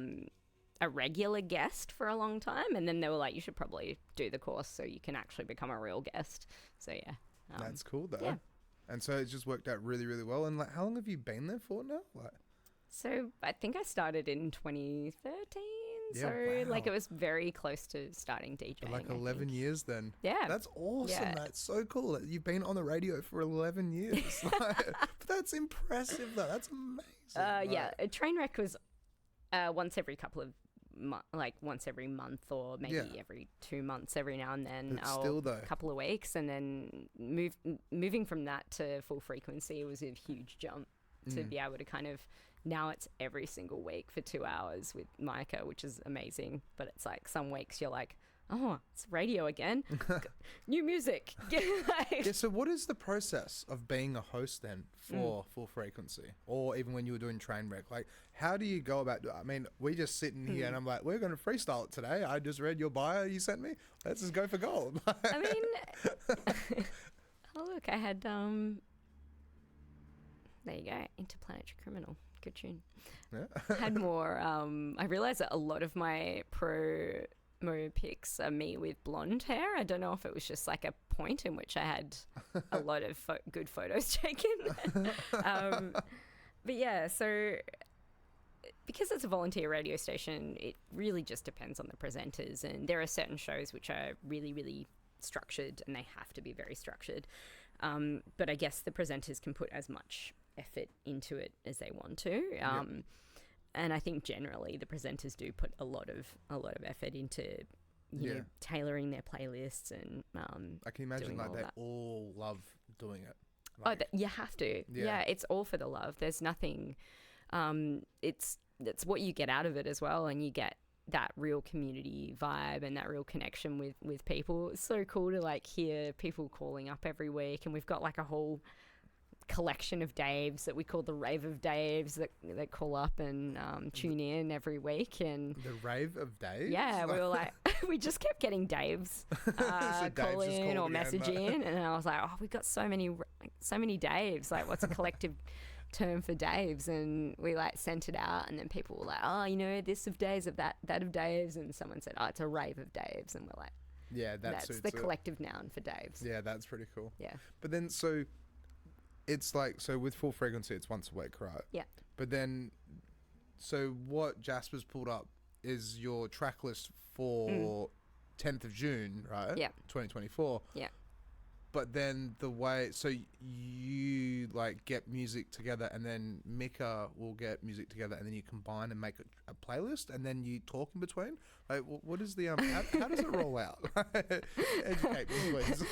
regular guest for a long time, and then they were like, you should probably do the course so you can actually become a real guest. So yeah. That's cool though. Yeah. And so it just worked out really, really well. And like, how long have you been there for now? Like, so I think I started in 2013. Yeah, so wow. like it was very close to starting DJing. Like 11 years then. Yeah. That's awesome. Yeah. That's so cool. You've been on the radio for 11 years. But that's impressive though. That's amazing. Yeah. Trainwreck was once every couple of once every month, or maybe every 2 months, every now and then, but still though, a couple of weeks, and then moving from that to full frequency was a huge jump to be able to kind of, now it's every single week for 2 hours with Micah, which is amazing. But it's like some weeks you're like, oh, it's radio again. New music. Yeah, so what is the process of being a host then for Full Frequency? Or even when you were doing Trainwreck? Like, how do you go about it? I mean, we just sitting here and I'm like, we're going to freestyle it today. I just read your bio you sent me. Let's just go for gold. I mean, oh, look, I had, there you go, Interplanetary Criminal. Good tune. Yeah. Had more, I realized that a lot of my promo pics are me with blonde hair. I don't know if it was just like a point in which I had a lot of good photos taken. But yeah, so because it's a volunteer radio station, it really just depends on the presenters. And there are certain shows which are really, really structured, and they have to be very structured. But I guess the presenters can put as much effort into it as they want to. And I think generally the presenters do put a lot of effort into you know, tailoring their playlists and I can imagine like they all love doing it. Like, you have to. Yeah, it's all for the love. There's nothing. It's what you get out of it as well, and you get that real community vibe and that real connection with people. It's so cool to like hear people calling up every week, and we've got like a whole collection of Daves that we call the Rave of Daves that call up and tune in every week. And the Rave of Daves? Yeah, we were like, we just kept getting Daves call in or message in, and I was like, oh, we've got so many Daves. Like, what's a collective term for Daves? And we like sent it out, and then people were like, oh, you know, this of Daves, of that of Daves, and someone said, oh, it's a Rave of Daves, and we're like, yeah, that's the collective noun for Daves. Yeah, that's pretty cool. Yeah, but then so it's like, so with Full Frequency, it's once a week, right? Yeah. But then, so what Jasper's pulled up is your track list for 10th of June, right? Yeah. 2024. Yeah. But then the way, so you like get music together, and then Mika will get music together, and then you combine and make a playlist, and then you talk in between. Like, what is the how does it roll out? Educate me, please.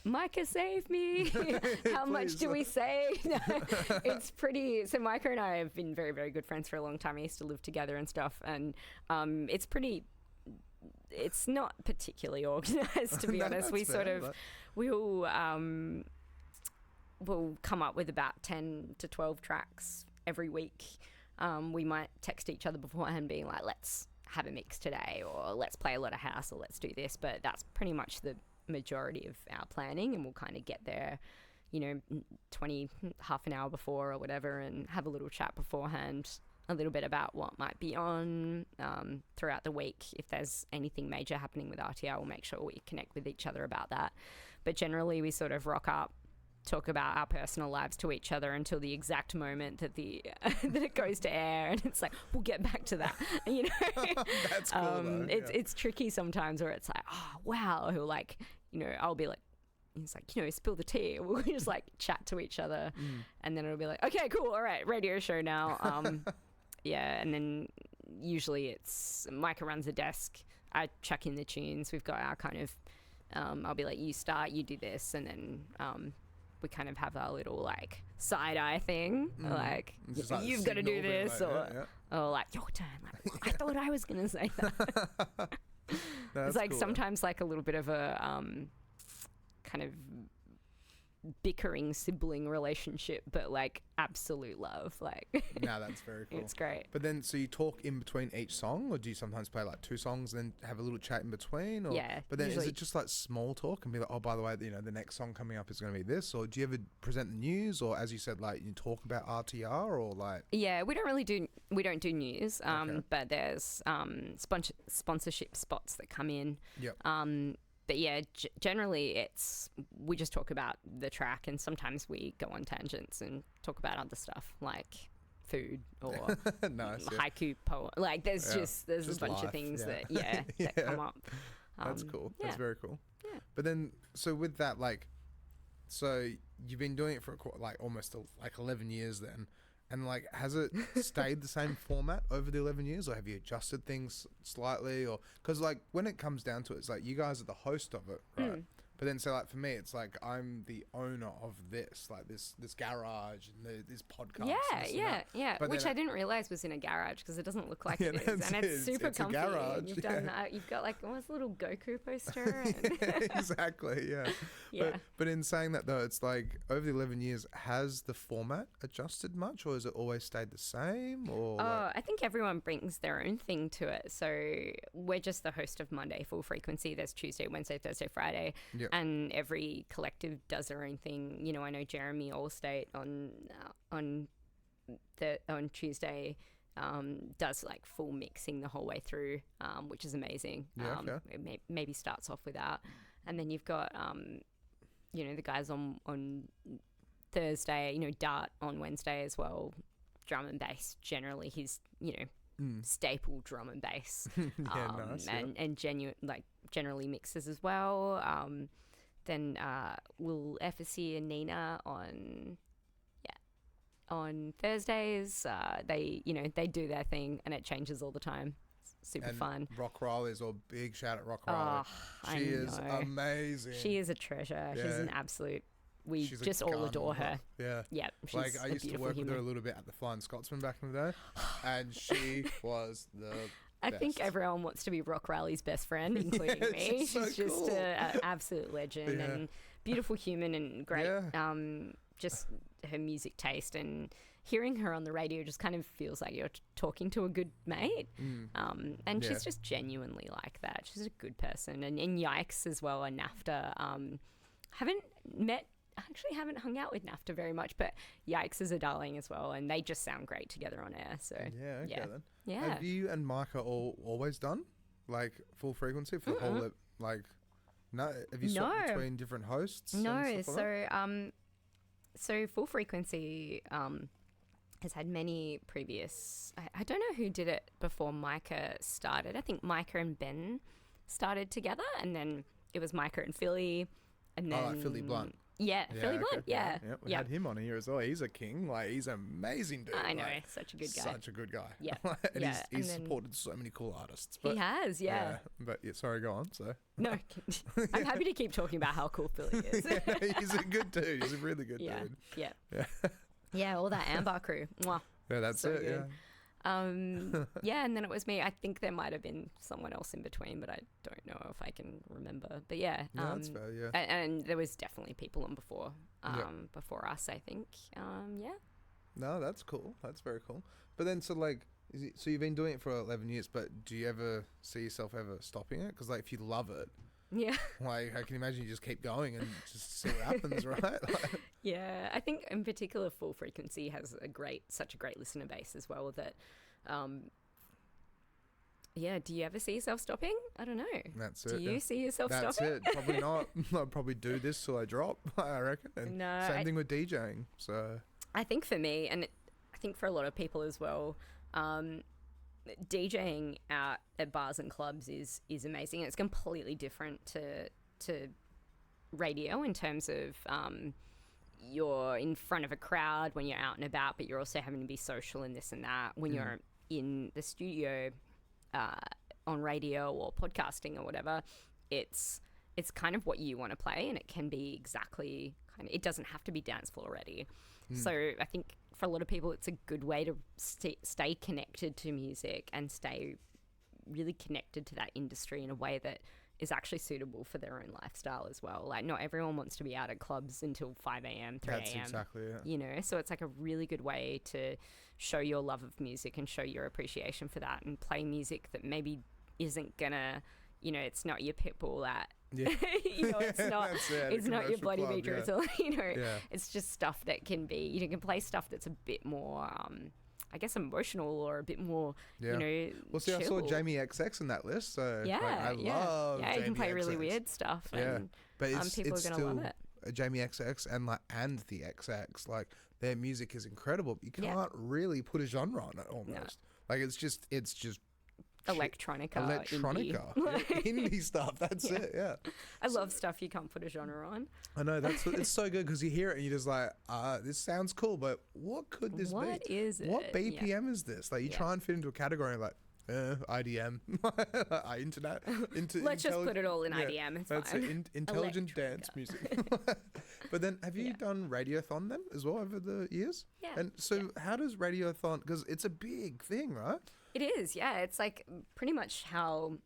Micah, save me. How much do we say? It's pretty. So Micah and I have been very, very good friends for a long time. We used to live together and stuff, and it's pretty. It's not particularly organised, to be honest. We sort of, we'll come up with about 10 to 12 tracks every week. We might text each other beforehand being like, let's have a mix today, or let's play a lot of house, or let's do this. But that's pretty much the majority of our planning, and we'll kind of get there, you know, half an hour before or whatever, and have a little chat beforehand, a little bit about what might be on throughout the week. If there's anything major happening with RTR, we'll make sure we connect with each other about that. But generally, we sort of rock up, talk about our personal lives to each other until the exact moment that that it goes to air, and it's like, we'll get back to that. You know, that's cool. Though, it's tricky sometimes, where it's like, oh wow, or like, you know, I'll be like, he's like, you know, spill the tea. We'll just like chat to each other, and then it'll be like, okay, cool, all right, radio show now. Yeah, and then usually it's Micah runs the desk. I chuck in the tunes. We've got our kind of, I'll be like, you start, you do this, and then we kind of have our little like side eye thing, like, you've got to do this, like, or like, your turn. Like, I thought I was gonna say that. It's like cool, sometimes like a little bit of a kind of bickering sibling relationship, but like absolute love. Like, no, that's very cool. It's great. But then, so you talk in between each song, or do you sometimes play like two songs and then have a little chat in between? Or, yeah. But then is it just like small talk and be like, oh, by the way, you know, the next song coming up is going to be this? Or do you ever present the news, or as you said, like you talk about RTR, or like? Yeah, we don't do news. But there's sponsorship spots that come in. Yep. But yeah, generally we just talk about the track, and sometimes we go on tangents and talk about other stuff like food or nice, haiku poem. Like there's just a bunch life, of things that that come up. That's cool. Yeah. That's very cool. Yeah. But then, so with that, like, so you've been doing it for like almost like 11 years then. And like, has it stayed the same format over the 11 years, or have you adjusted things slightly? Or because like when it comes down to it, it's like you guys are the host of it, right? But then, so like for me, it's like I'm the owner of this, like this garage and this podcast. Yeah. But which I didn't realize was in a garage, because it doesn't look like it is, and it's super comfy. A garage, and you've done that. You've got like almost a little Goku poster. And exactly. Yeah. Yeah. But in saying that though, it's like over the 11 years, has the format adjusted much, or has it always stayed the same? Or I think everyone brings their own thing to it. So we're just the host of Monday Full Frequency. There's Tuesday, Wednesday, Thursday, Friday. Yep. And every collective does their own thing. You know, I know Jeremy Allstate on Tuesday does like full mixing the whole way through, which is amazing. Yeah, it maybe starts off with that, and then you've got you know, the guys on Thursday. You know, Dart on Wednesday as well. drum and bass generally. He's, staple drum and bass. Nice. And generally mixes as well. Then Will Efficy and Nina on Thursdays. They do their thing, and it changes all the time. It's super fun. Rock Riley's all big shout at Rock Riley. She is amazing. She is a treasure. Yeah. She's an absolute. We She's just all adore her. Yeah. Yeah. She's Like I used to work human. with her a little bit at the Flying Scotsman back in the day, and she was the I best. think everyone wants to be Rock Riley's best friend, including Yeah, me. she's so She's just cool. an absolute legend and beautiful human and great. Yeah. Just her music taste, and hearing her on the radio just kind of feels like you're talking to a good mate. And she's just genuinely like that. She's a good person. And Yikes as well, and NAFTA. Haven't hung out with NAFTA very much, but Yikes is a darling as well, and they just sound great together on air. So then. Yeah. Have you and Micah always done like full frequency for the whole no? Have you swapped between different hosts? No, and stuff like that? so Full Frequency has had many previous. I don't know who did it before Micah started. I think Micah and Ben started together, and then it was Micah and Philly, and then like Philly Blunt. Yeah, Philly Blunt. Yeah, we had him on here as well. He's a king. Like he's an amazing dude. I know, like, such a good guy. Such a good guy. Yeah, and yeah. he's supported so many cool artists. He has, yeah. But sorry, go on. So no, I'm happy to keep talking about how cool Philly is. He's a good dude. He's a really good dude. Yeah, all that Ambar crew. Mwah. Yeah, that's So it. good. Yeah. And then it was me. I think there might have been someone else in between, but I don't know if I can remember. But yeah, that's fair. Yeah. and there was definitely people on before us, I think. No, that's cool. That's very cool. But then, so you've been doing it for 11 years, but do you ever see yourself ever stopping it? Because if you love it, yeah, I can imagine you just keep going and just see what happens, right? Yeah, I think in particular Full Frequency has such a great listener base as well that, do you ever see yourself stopping? I don't know. That's it. Do you see yourself stopping? stopping? That's it. Probably not. I'll probably do this till I drop, I reckon. And same thing with DJing. So I think for me, and I think for a lot of people as well, DJing out at bars and clubs is amazing. It's completely different to radio in terms of you're in front of a crowd when you're out and about, but you're also having to be social and this and that. When you're in the studio on radio or podcasting or whatever, it's kind of what you want to play, and it can be exactly it doesn't have to be dance floor ready. So I think for a lot of people, it's a good way to stay connected to music and stay really connected to that industry in a way that is actually suitable for their own lifestyle as well. Like, not everyone wants to be out at clubs until 5 a.m., 3 a.m. That's exactly it. You know, so it's like a really good way to show your love of music and show your appreciation for that, and play music that maybe isn't gonna, it's not your Pitbull at, it's not it's not your Bloody Beat Drizzle, it's just stuff that can be, you can play stuff that's a bit more, I guess, emotional or a bit more, Well, see, chill. I saw Jamie XX in that list, so I love you Jamie can play really XX. weird stuff, and but people are gonna love it. Jamie XX and the XX, like their music is incredible. But you can't really put a genre on it almost. Like it's just electronica, indie stuff. That's it. Yeah, I love stuff you can't put a genre on. I know, it's so good because you hear it and you're just like, this sounds cool, but what could this be? What is it? What BPM is this? Like you try and fit into a category and like IDM, internet. Let's just put it all in IDM. It's that's fine. Intelligent dance music. But then, have you done Radiothon then as well over the years? Yeah. And so, how does Radiothon? Because it's a big thing, right? It is, yeah. It's like pretty much how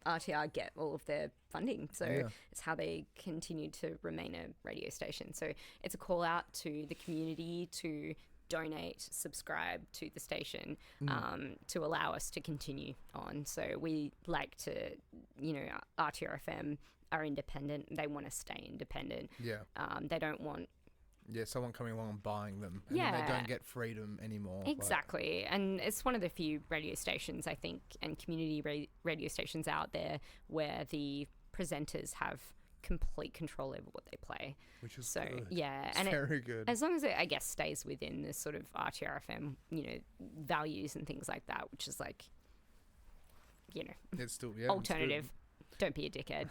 RTR get all of their funding. So it's how they continue to remain a radio station. So it's a call out to the community to donate, subscribe to the station, to allow us to continue on. So we like to, RTRfm are independent. They want to stay independent. Yeah. They don't want someone coming along and buying them, and then they don't get freedom anymore. Exactly. And it's one of the few radio stations, I think, and community radio stations out there where the presenters have complete control over what they play. Which is so good. yeah, It's and very good. as long as it, I guess, stays within this sort of RTRfm, values and things like that, which is like, It's still alternative. Don't be a dickhead.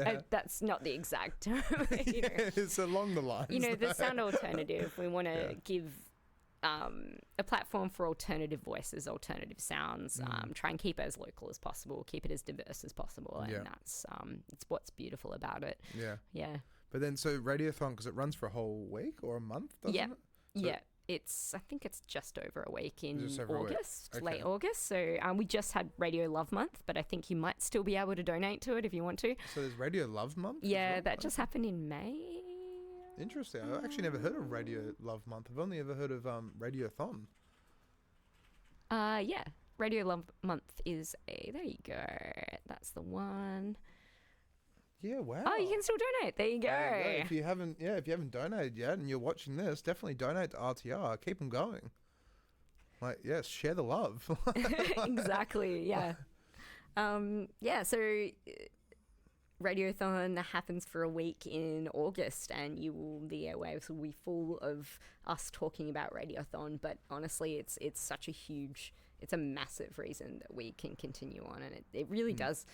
That's that's not the exact term. It's along the lines. The sound alternative. We want to give a platform for alternative voices, alternative sounds. Try and keep it as local as possible, keep it as diverse as possible, and that's it's what's beautiful about it. Yeah. But then, so Radiothon, because it runs for a whole week or a month, doesn't it? So I think it's just over a week in over August, a week. late August. So we just had Radio Love Month, but I think you might still be able to donate to it if you want to. So there's Radio Love Month? Yeah, well? that just happened in May. Interesting. I've actually never heard of Radio Love Month. I've only ever heard of Radiothon. Yeah. Radio Love Month is there you go. That's the one. Yeah, wow. Oh, you can still donate. There you go. If you haven't donated yet and you're watching this, definitely donate to RTR. Keep them going. Like, yes, share the love. Exactly, yeah. So Radiothon happens for a week in August, and the airwaves will be full of us talking about Radiothon. But honestly, it's such a it's a massive reason that we can continue on, and it really does.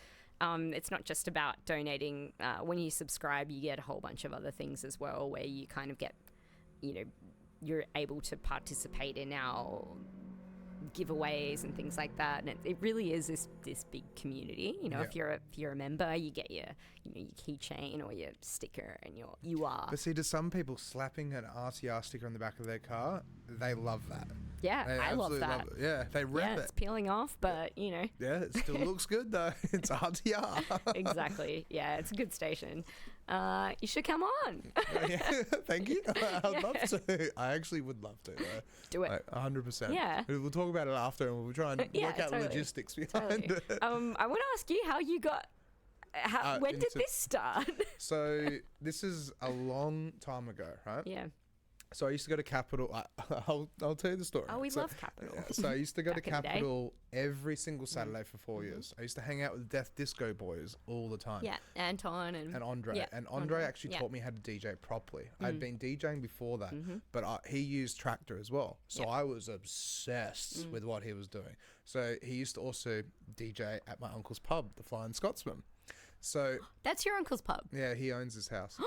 It's not just about donating. When you subscribe, you get a whole bunch of other things as well, where you kind of get, you're able to participate in our giveaways and things like that, and it really is this big community. If you're a member, you get your your keychain or your sticker, and you are. But see, to some people, slapping an RTR sticker on the back of their car, they love that. Yeah, They I love absolutely that. it. Yeah, they rep Yeah, it. it's peeling off, but Yeah, it still looks good though. It's RTR. Exactly. Yeah, it's a good station. You should come on. Yeah, thank you. I'd love to. I actually would love to. Do it. Like, 100%. Yeah. We'll talk about it after, and we'll try and work out totally. logistics behind it. I want to ask you how you got. When did this start? So this is a long time ago, right? Yeah. So I used to go to Capital. I'll tell you the story. Oh, we So- love Capital. So I used to go to Back in the day. Capital every single Saturday for 4 years. I used to hang out with Death Disco Boys all the time. Yeah, Anton and Andre. Yeah, And Andre actually yeah. taught me how to DJ properly. I'd been DJing before that, but he used Tractor as well. So Yep. I was obsessed with what he was doing. So he used to also DJ at my uncle's pub, the Flying Scotsman. So That's your uncle's pub. yeah, he owns his house.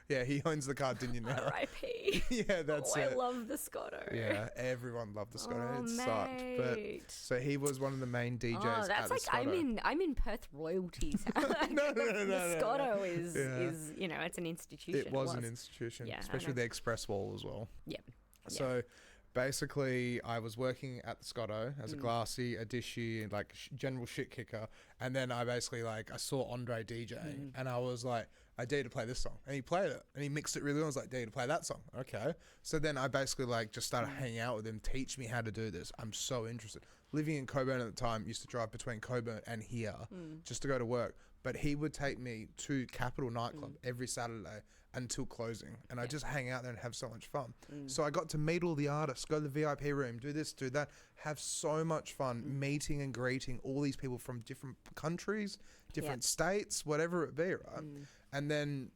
Yeah, he owns the Gardinian now. R.I.P. Yeah, that's I it. love the Scotto. Yeah, everyone loved the Scotto. Oh, It sucked, but mate. so he was one of the main DJs Oh, at that's the like Scotto. I'm in Perth royalties. Like, No. the Scotto is Yeah. it's an institution. It was an institution, Yeah, I especially know. the Express Wall as well. Yeah. So basically, I was working at the Scotto as a glassy, a dishy, like general shit kicker, and then I basically I saw Andre DJing, and I was like, I dare to play this song, and he played it, and he mixed it really well. I was like, dare you to play that song? Okay. So then I basically just started hanging out with him, teach me how to do this. I'm so interested. Living in Coburn at the time, used to drive between Coburn and here just to go to work. But he would take me to Capital Nightclub every Saturday until closing, and I just hang out there and have so much fun. So I got to meet all the artists, go to the VIP room, do this, do that, have so much fun meeting and greeting all these people from different countries, different states, whatever it be, right? And then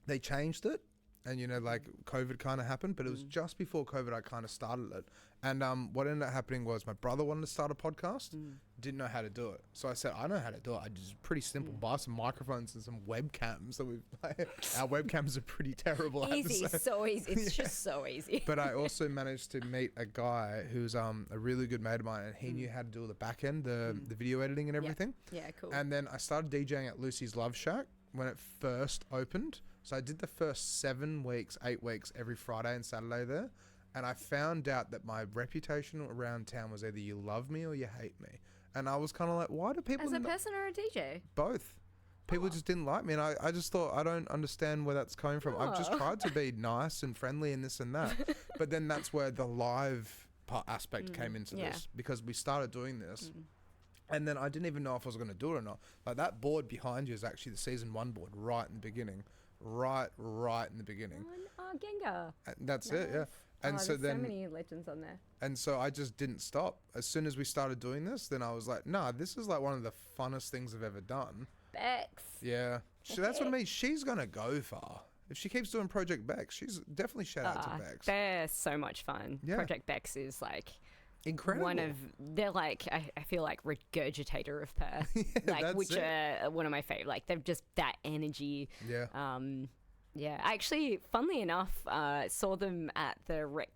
they changed it, and COVID kind of happened, but it was just before COVID I kind of started it. And what ended up happening was my brother wanted to start a podcast, didn't know how to do it. So I said, I know how to do it. I just pretty simple, buy some microphones and some webcams. So our webcams are pretty terrible. Easy, so easy. It's just so easy. But I also managed to meet a guy who's a really good mate of mine, and he knew how to do all the back end, the video editing and everything. Yeah, cool. And then I started DJing at Lucy's Love Shack when it first opened. So I did the first 7 weeks, 8 weeks, every Friday and Saturday there. And I found out that my reputation around town was either you love me or you hate me. And I was kind of like, why do people... As a person or a DJ? Both. People just didn't like me. And I just thought, I don't understand where that's coming from. I've just tried to be nice and friendly and this and that. But then that's where the live aspect came into this. Because we started doing this. And then I didn't even know if I was going to do it or not. Like that board behind you is actually the season 1 board right in the beginning. Right in the beginning. Gengar. And that's it, yeah. And so there's then, so many legends on there. and so I just didn't stop. As soon as we started doing this, then I was like, nah, this is like one of the funnest things I've ever done. Bex. Yeah. That's what I mean. She's going to go far. If she keeps doing Project Bex, she's definitely shout out to Bex. They're so much fun. Yeah. Project Bex is like incredible. They're like, I feel like regurgitator of Perth. Yeah, like, which are one of my favorite. Like, they've just that energy. Yeah. Yeah. I actually, funnily enough, saw them at the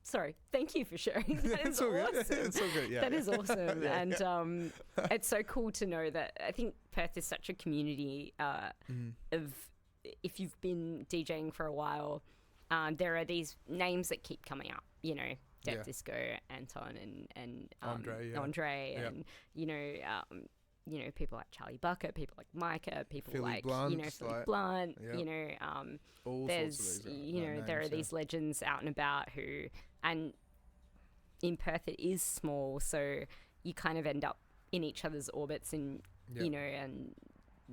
Sorry, thank you for sharing. That is awesome. It's all good. Yeah. That is awesome. Yeah, and it's so cool to know that I think Perth is such a community of, if you've been DJing for a while, there are these names that keep coming up, you know, Death Disco, Anton and Andre and, you know, people like Charlie Bucket, people like Micah, people Philly like, Blunt, you know, Philly Blunt, you know, all there's, sorts of these, you know, there are these legends out and about who, and in Perth it is small, so you kind of end up in each other's orbits and, you know, and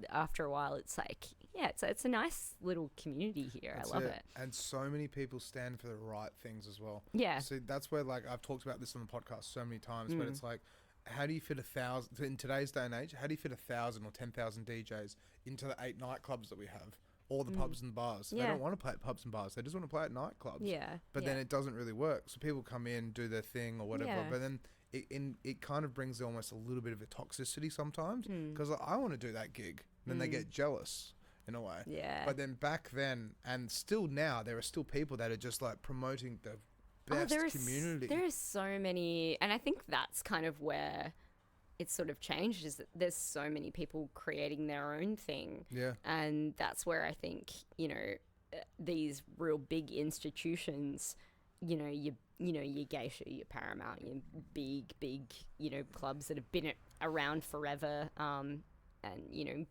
after a while it's like, yeah, it's a nice little community here. I love it. And so many people stand for the right things as well. Yeah. So that's where, like, I've talked about this on the podcast so many times, but it's like, how do you fit 1,000 in today's day and age? How do you fit 1,000 or 10,000 DJs into the 8 nightclubs that we have, or the pubs and bars? They don't want to play at pubs and bars. They just want to play at nightclubs. Yeah. But then it doesn't really work. So people come in, do their thing or whatever. But then it kind of brings almost a little bit of a toxicity sometimes, because I want to do that gig. Then they get jealous in a way. Yeah. But then back then, and still now, there are still people that are just like promoting the best community. There are so many, and I think that's kind of where it's sort of changed, is that there's so many people creating their own thing. Yeah. And that's where I think, you know, these real big institutions, you know, your Geisha, your Paramount, your big, you know, clubs that have been around forever, and, you know,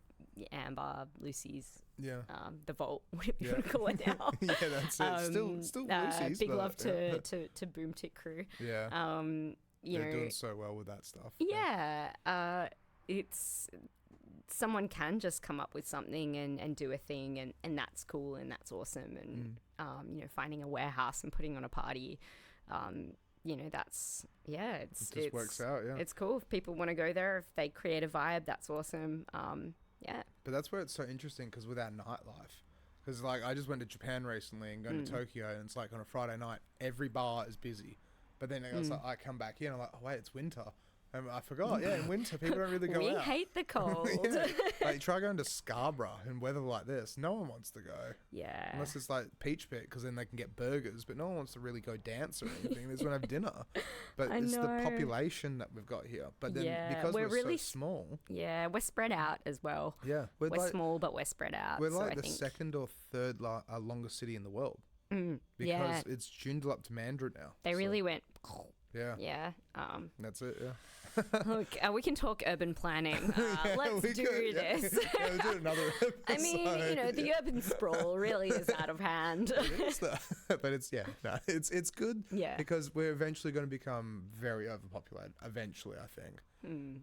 Ambar, Lucy's, the Vault, whatever you want to call it now. Yeah, that's it. Still Lucy's. Big love to Boom Tick Crew. Yeah. You They're know, doing so well with that stuff. Yeah. It's someone can just come up with something and do a thing, and that's cool and that's awesome. And you know, finding a warehouse and putting on a party, you know, that's it just works out. Yeah, it's cool if people want to go there. If they create a vibe, that's awesome. Yeah. But that's where it's so interesting, because with our nightlife, because like I just went to Japan recently and going to Tokyo, and it's like on a Friday night every bar is busy, but then it's like I come back here and I'm like, oh wait, it's winter. And I forgot, in winter people don't really go out. We hate the cold. Like, try going to Scarborough in weather like this. No one wants to go. Yeah. Unless it's like Peach Pit, because then they can get burgers, but no one wants to really go dance or anything. They just want to have dinner. But it's the population that we've got here. But then because we're really so small. Yeah, we're spread out as well. Yeah. We're like, small, but we're spread out. We're like the second or third longest city in the world. Because it's Joondalup to Mandurah now. They really went... Yeah. Yeah. That's it, yeah. Look, we can talk urban planning. Let's do this. Yeah, we'll do another episode. I mean, you know, the urban sprawl really is out of hand. It is but it's good. Yeah. Because we're eventually going to become very overpopulated. Eventually, I think.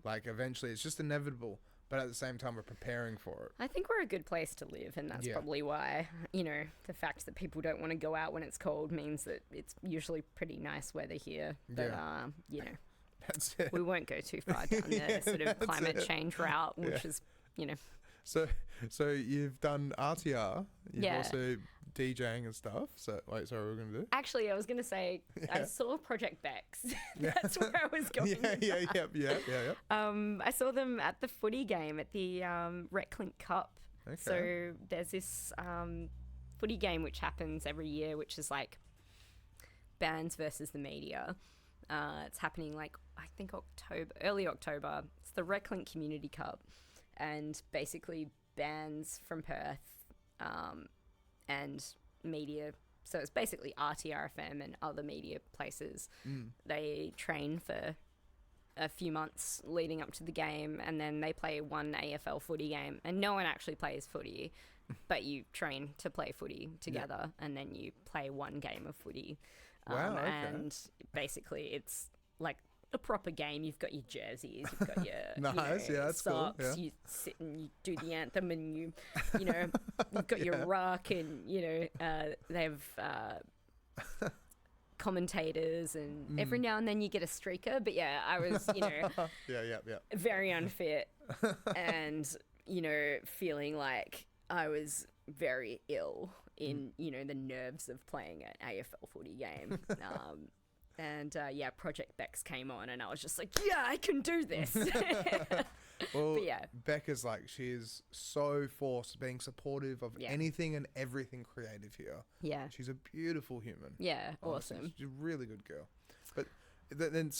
Like, eventually, it's just inevitable. But at the same time, we're preparing for it. I think we're a good place to live, and that's probably why, you know, the fact that people don't want to go out when it's cold means that it's usually pretty nice weather here. But, you know, that's it. We won't go too far down the sort of climate change route, which is, you know. So you've done RTR. You've also DJing and stuff. So wait, sorry, what were we gonna do? Actually, I was gonna say I saw Project Bex. That's where I was going. Yeah. I saw them at the footy game at the Reclink Cup. Okay. So there's this footy game which happens every year, which is like bands versus the media. It's happening like I think early October. It's the Reclink Community Cup. And basically bands from Perth and media. So it's basically RTRfm and other media places. They train for a few months leading up to the game, and then they play one AFL footy game. And no one actually plays footy, but you train to play footy together, and then you play one game of footy. Wow, okay. And basically it's like a proper game. You've got your jerseys, you've got your nice, that's socks, cool. Yeah. You sit and you do the anthem, and you know, you've got your ruck, and you know, they have commentators, and every now and then you get a streaker. But yeah, I was, you know, yeah, very unfit and feeling like I was very ill in, the nerves of playing an AFL footy game. And Project Bex came on and I was just like, yeah, I can do this. Well, but yeah. Becca's like, she is so forced being supportive of anything and everything creative here. Yeah. She's a beautiful human. Yeah, awesome. She's a really good girl. But then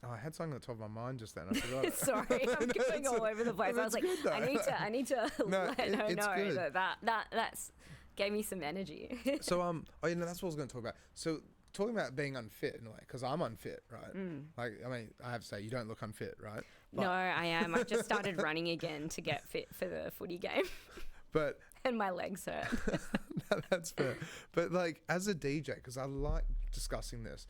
I had something on the top of my mind just then. I forgot it. Sorry, I'm going all over the place. I was like, good, I need to No, let her it's know good. that's gave me some energy. So that's what I was going to talk about. So talking about being unfit in a way, because I'm unfit, right? Like, I mean, I have to say, you don't look unfit, right? But, no, I am. I've just started running again to get fit for the footy game. But and my legs hurt. That's fair. But like, as a DJ, because I like discussing this,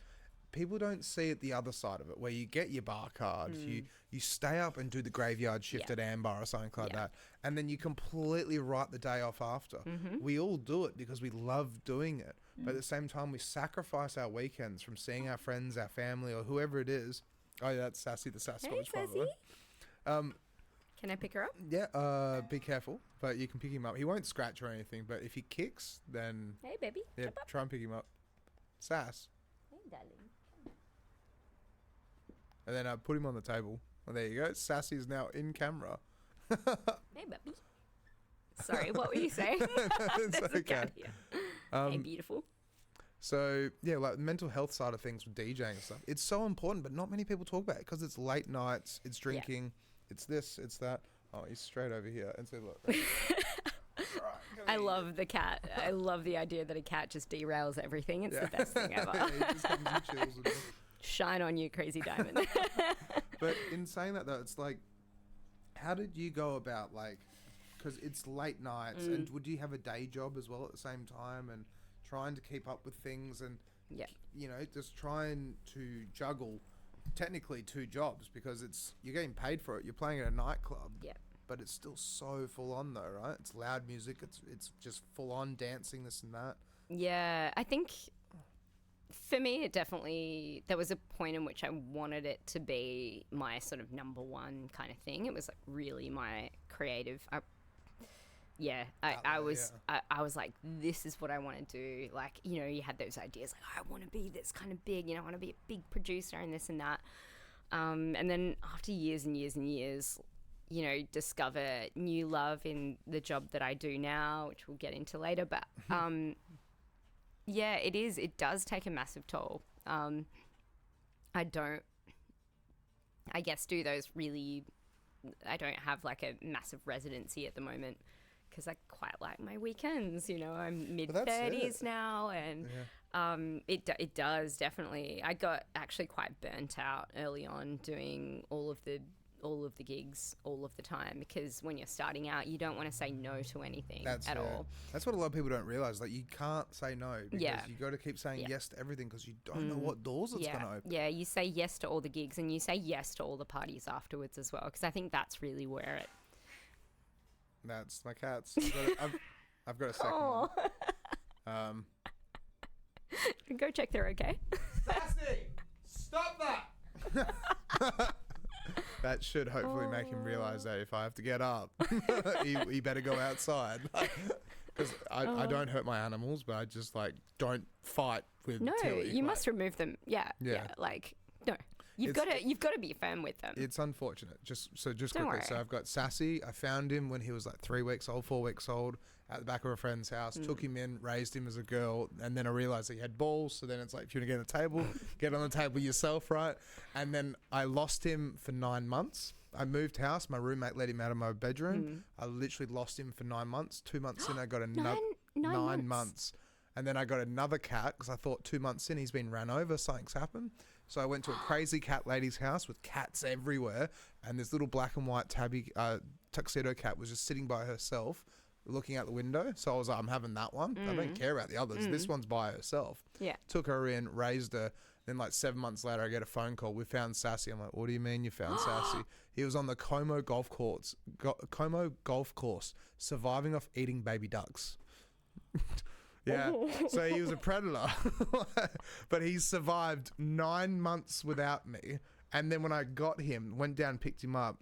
people don't see it the other side of it, where you get your bar card, you stay up and do the graveyard shift at Ambar or something like that, and then you completely write the day off after. We all do it because we love doing it, but at the same time, we sacrifice our weekends from seeing our friends, our family, or whoever it is. Oh, yeah, that's Sassy the Sasquatch, Hey, by the way. Can I pick her up? Yeah, be careful, but you can pick him up. He won't scratch or anything, but if he kicks, then Hey, baby. yeah, Jump up. try and pick him up. Sass. Hey, darling. And then put him on the table. Well, there you go. Sassy is now in camera. Hey, baby. Sorry, what were you saying? It's There's a okay. cat here. Hey, beautiful. So, yeah, like the mental health side of things with DJing and stuff, it's so important, but not many people talk about it because it's late nights, it's drinking, it's this, it's that. Oh, he's straight over here. And so, look. Right. I love the cat. I love the idea that a cat just derails everything. It's the best thing ever. He just comes and chills with me. Shine on you, crazy diamond. But in saying that, though, it's like, how did you go about, like, because it's late nights, and would you have a day job as well at the same time, and trying to keep up with things, and, just trying to juggle technically 2 jobs, because you're getting paid for it. You're playing at a nightclub. Yeah. But it's still so full on, though, right? It's loud music. It's just full on dancing, this and that. Yeah, I think for me, there was a point in which I wanted it to be my sort of number one kind of thing. It was like really my creative. I was like, this is what I want to do. Like, you had those ideas like, I want to be this kind of big, I want to be a big producer and this and that. And then after years and years and years, discover new love in the job that I do now, which we'll get into later. But it does take a massive toll. I don't, I guess, do those really, I don't have like a massive residency at the moment because I quite like my weekends. I'm mid-30s now, and it does definitely. I got actually quite burnt out early on doing all of the gigs all of the time, because when you're starting out, you don't want to say no to anything at all. That's what a lot of people don't realize. Like, you can't say no, because you got to keep saying yes to everything, because you don't know what doors it's going to open. Yeah, you say yes to all the gigs, and you say yes to all the parties afterwards as well, because I think that's really where it... That's my cats. I've got a second one. Go check they're okay. Sassy! Stop that! That should hopefully make him realise that if I have to get up, he better go outside. Because I don't hurt my animals, but I just don't fight with Tilly. You must remove them. Yeah. No. You've got to be firm with them. It's unfortunate. Just quickly. Worry. So I've got Sassy. I found him when he was 3 weeks old, 4 weeks old, at the back of a friend's house. Took him in, raised him as a girl, and then I realised that he had balls. So then it's like, if you want to get on the table, get on the table yourself, right? And then I lost him for 9 months. I moved house. My roommate let him out of my bedroom. I literally lost him for 9 months. 2 months in, I got another 9 months. And then I got another cat, because I thought 2 months in, he's been ran over. Something's happened. So I went to a crazy cat lady's house with cats everywhere, and this little black and white tabby tuxedo cat was just sitting by herself, looking out the window. So I was like, I'm having that one. I don't care about the others. This one's by herself. Yeah. Took her in, raised her. Then 7 months later, I get a phone call. We found Sassy. I'm like, what do you mean you found Sassy? He was on the Como golf course, surviving off eating baby ducks. Yeah, so he was a predator, but he survived 9 months without me. And then when I got him, went down, picked him up,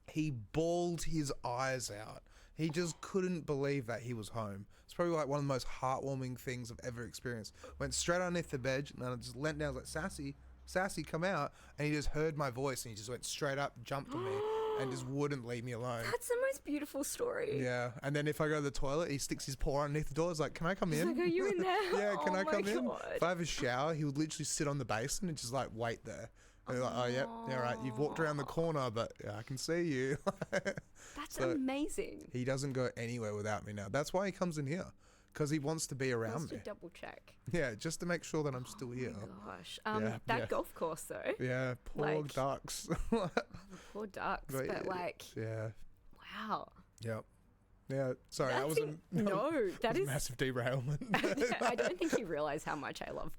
he bawled his eyes out. He just couldn't believe that he was home. It's probably like one of the most heartwarming things I've ever experienced. Went straight underneath the bed and I just leant down. I was like, Sassy, come out. And he just heard my voice and he just went straight up, jumped on me and just wouldn't leave me alone. That's the most beautiful story. Yeah. And then if I go to the toilet, he sticks his paw underneath the door. He's like, can I come in? Like, are you in there? Yeah, can I come in? God. If I have a shower, he would literally sit on the basin and just like wait there. And they're like, oh, yep, yeah, right. You've walked around the corner, but yeah, I can see you. That's So amazing. he doesn't go anywhere without me now. That's why he comes in here, because he wants to be around Just me. to double check. Yeah, just to make sure that I'm still here. Oh gosh. Yeah, that golf course though. Yeah, poor Like- ducks. Poor ducks, but like, Yeah, wow. yep. Yeah, sorry, that was that a is. massive derailment. I don't think you realise how much I love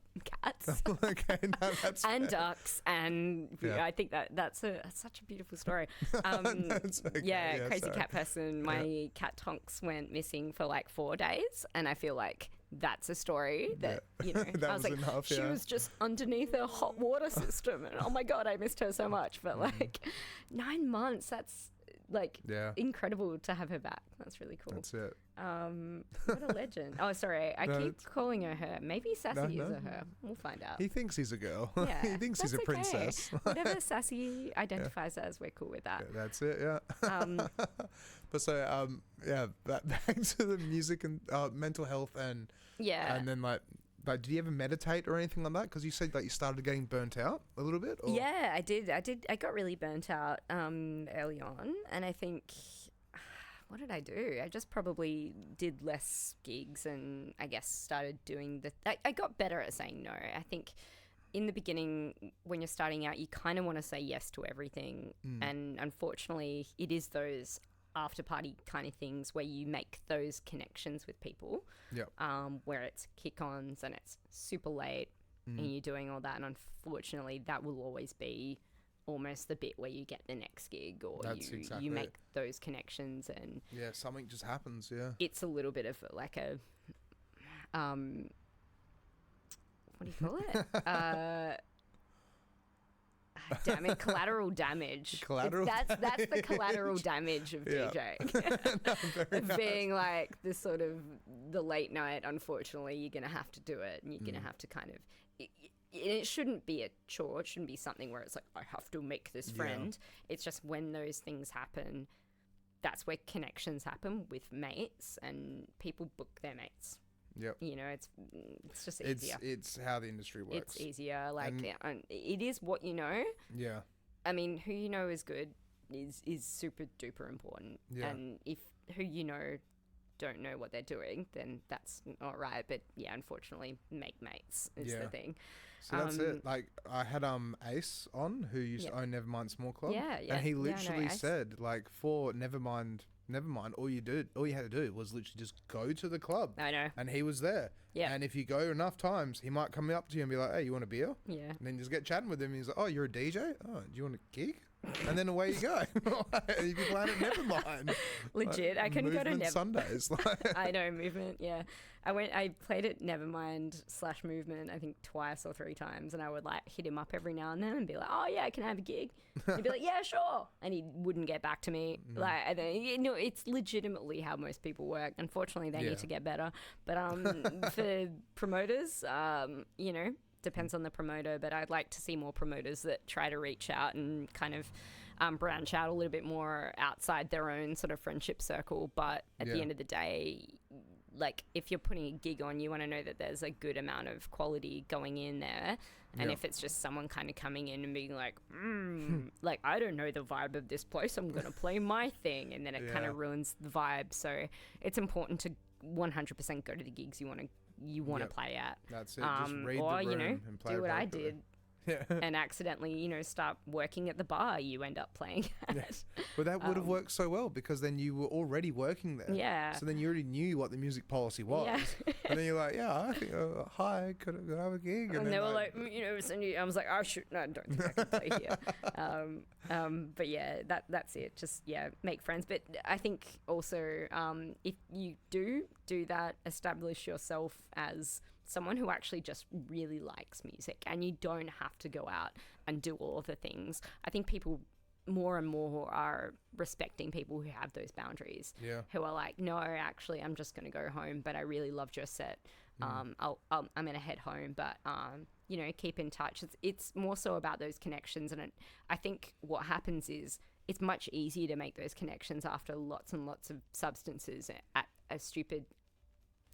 cats Okay, no, that's and fair. ducks, and Yeah. I think that's such a beautiful story. That's okay, Yeah, crazy sorry. cat person. My cat Tonks went missing for like 4 days, and I feel like that's a story that you know. That I was was like, enough, she yeah. was just underneath a hot water system, and oh my god, I missed her so much. But like 9 months, that's like Yeah. incredible to have her back. That's really cool. That's it. What a legend. Oh, sorry, I No, keep it's- calling her her. Maybe Sassy No, is no. a her. We'll find out. He thinks he's a girl. Yeah, He thinks he's a that's okay. princess. Whatever Sassy identifies as, we're cool with that. Yeah, that's it, yeah. Um, But so, yeah, back to the music and mental health and yeah. then like, did you ever meditate or anything like that? Because you said that you started getting burnt out a little bit. Or? Yeah, I did. I got really burnt out early on, and I think, what did I do? I just probably did less gigs, and I guess started doing I got better at saying no. I think in the beginning, when you're starting out, you kind of want to say yes to everything, and unfortunately, it is those after party kind of things where you make those connections with people. Yep. Where it's kick-ons and it's super late and you're doing all that, and unfortunately that will always be almost the bit where you get the next gig, or That's exactly you it. make those connections, and Yeah, something just happens, yeah. it's a little bit of like a what do you call it? Damn it, collateral damage. Collateral That's the collateral damage of Yeah. DJing. No, very Of nice. being like the sort of the late night, unfortunately, you're going to have to do it, and you're going to have to kind of it shouldn't be a chore. It shouldn't be something where it's like, I have to make this friend. It's just when those things happen, that's where connections happen with mates, and people book their mates. Yep. You know, it's just easier. It's how the industry works. It's easier. Like, And- it is what you know. Yeah. I mean, who you know is good is super duper important. Yeah. And if who you know don't know what they're doing, then that's not right. But yeah, unfortunately, make mates is the Yeah. thing. So that's it. Like, I had Ace on, who used to own Nevermind Small Club. Yeah, yeah. And he Yeah, I know literally Ace. said, like, for Nevermind, all you had to do was literally just go to the club. I know. And he was there. Yeah. And if you go enough times, he might come up to you and be like, hey, you want a beer? Yeah. And then you just get chatting with him. And he's like, oh, you're a DJ? Oh, do you want a gig? And then away you go. You can plan it Nevermind. Legit. I couldn't go to Movement Sundays. I know, Movement, yeah. I played at Nevermind/Movement, I think twice or 3 times, and I would like hit him up every now and then and be like, oh yeah, can I have a gig? He'd be like, yeah, sure. And he wouldn't get back to me. Like, and then, you know, it's legitimately how most people work. Unfortunately, they Yeah. need to get better. But for promoters, you know, depends on the promoter, but I'd like to see more promoters that try to reach out and kind of branch out a little bit more outside their own sort of friendship circle. But at the Yeah. end of the day, like, if you're putting a gig on, you want to know that there's a good amount of quality going in there. And Yeah. if it's just someone kind of coming in and being like, like, I don't know the vibe of this place, I'm going to play my thing, and then it kind Yeah. of ruins the vibe. So it's important to 100% go to the gigs you want to Yep. play at. That's it. Just read or, the room you know, and play do what I appropriately. did Yeah. and accidentally, you know, start working at the bar you end up playing at. Yes. But that would have worked so well, because then you were already working there. Yeah. So then you already knew what the music policy was. Yeah. And then you're like, yeah, I think, hi, could I have a gig? And then they were like, you know, I was like, oh shoot, no, I don't think I can play here. But yeah, that's it. Just, yeah, make friends. But I think also, if you do that, establish yourself as someone who actually just really likes music, and you don't have to go out and do all of the things. I think people more and more are respecting people who have those boundaries. Yeah. Who are like, no, actually, I'm just going to go home, but I really loved your set. I'm going to head home, but you know, keep in touch. It's more so about those connections, and I think what happens is it's much easier to make those connections after lots and lots of substances at a stupid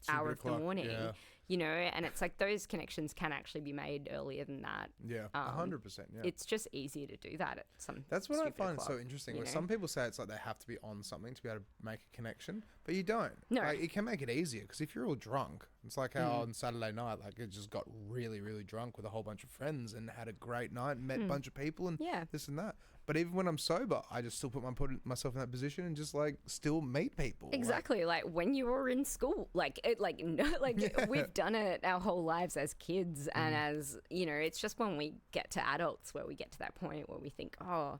hour of the morning. Yeah. You know, and it's like those connections can actually be made earlier than that. Yeah, 100%. Yeah, it's just easier to do that at some. That's what I find so interesting. Where some people say it's like they have to be on something to be able to make a connection, but you don't. No, like, it can make it easier because if you're all drunk, it's like how on Saturday night, like it just got really, really drunk with a whole bunch of friends and had a great night, and met a bunch of people, and this and that. But even when I'm sober, I just still put myself in that position and just like still meet people. Exactly, like when you were in school, we've done it our whole lives as kids, and as you know, it's just when we get to adults where we get to that point where we think, oh,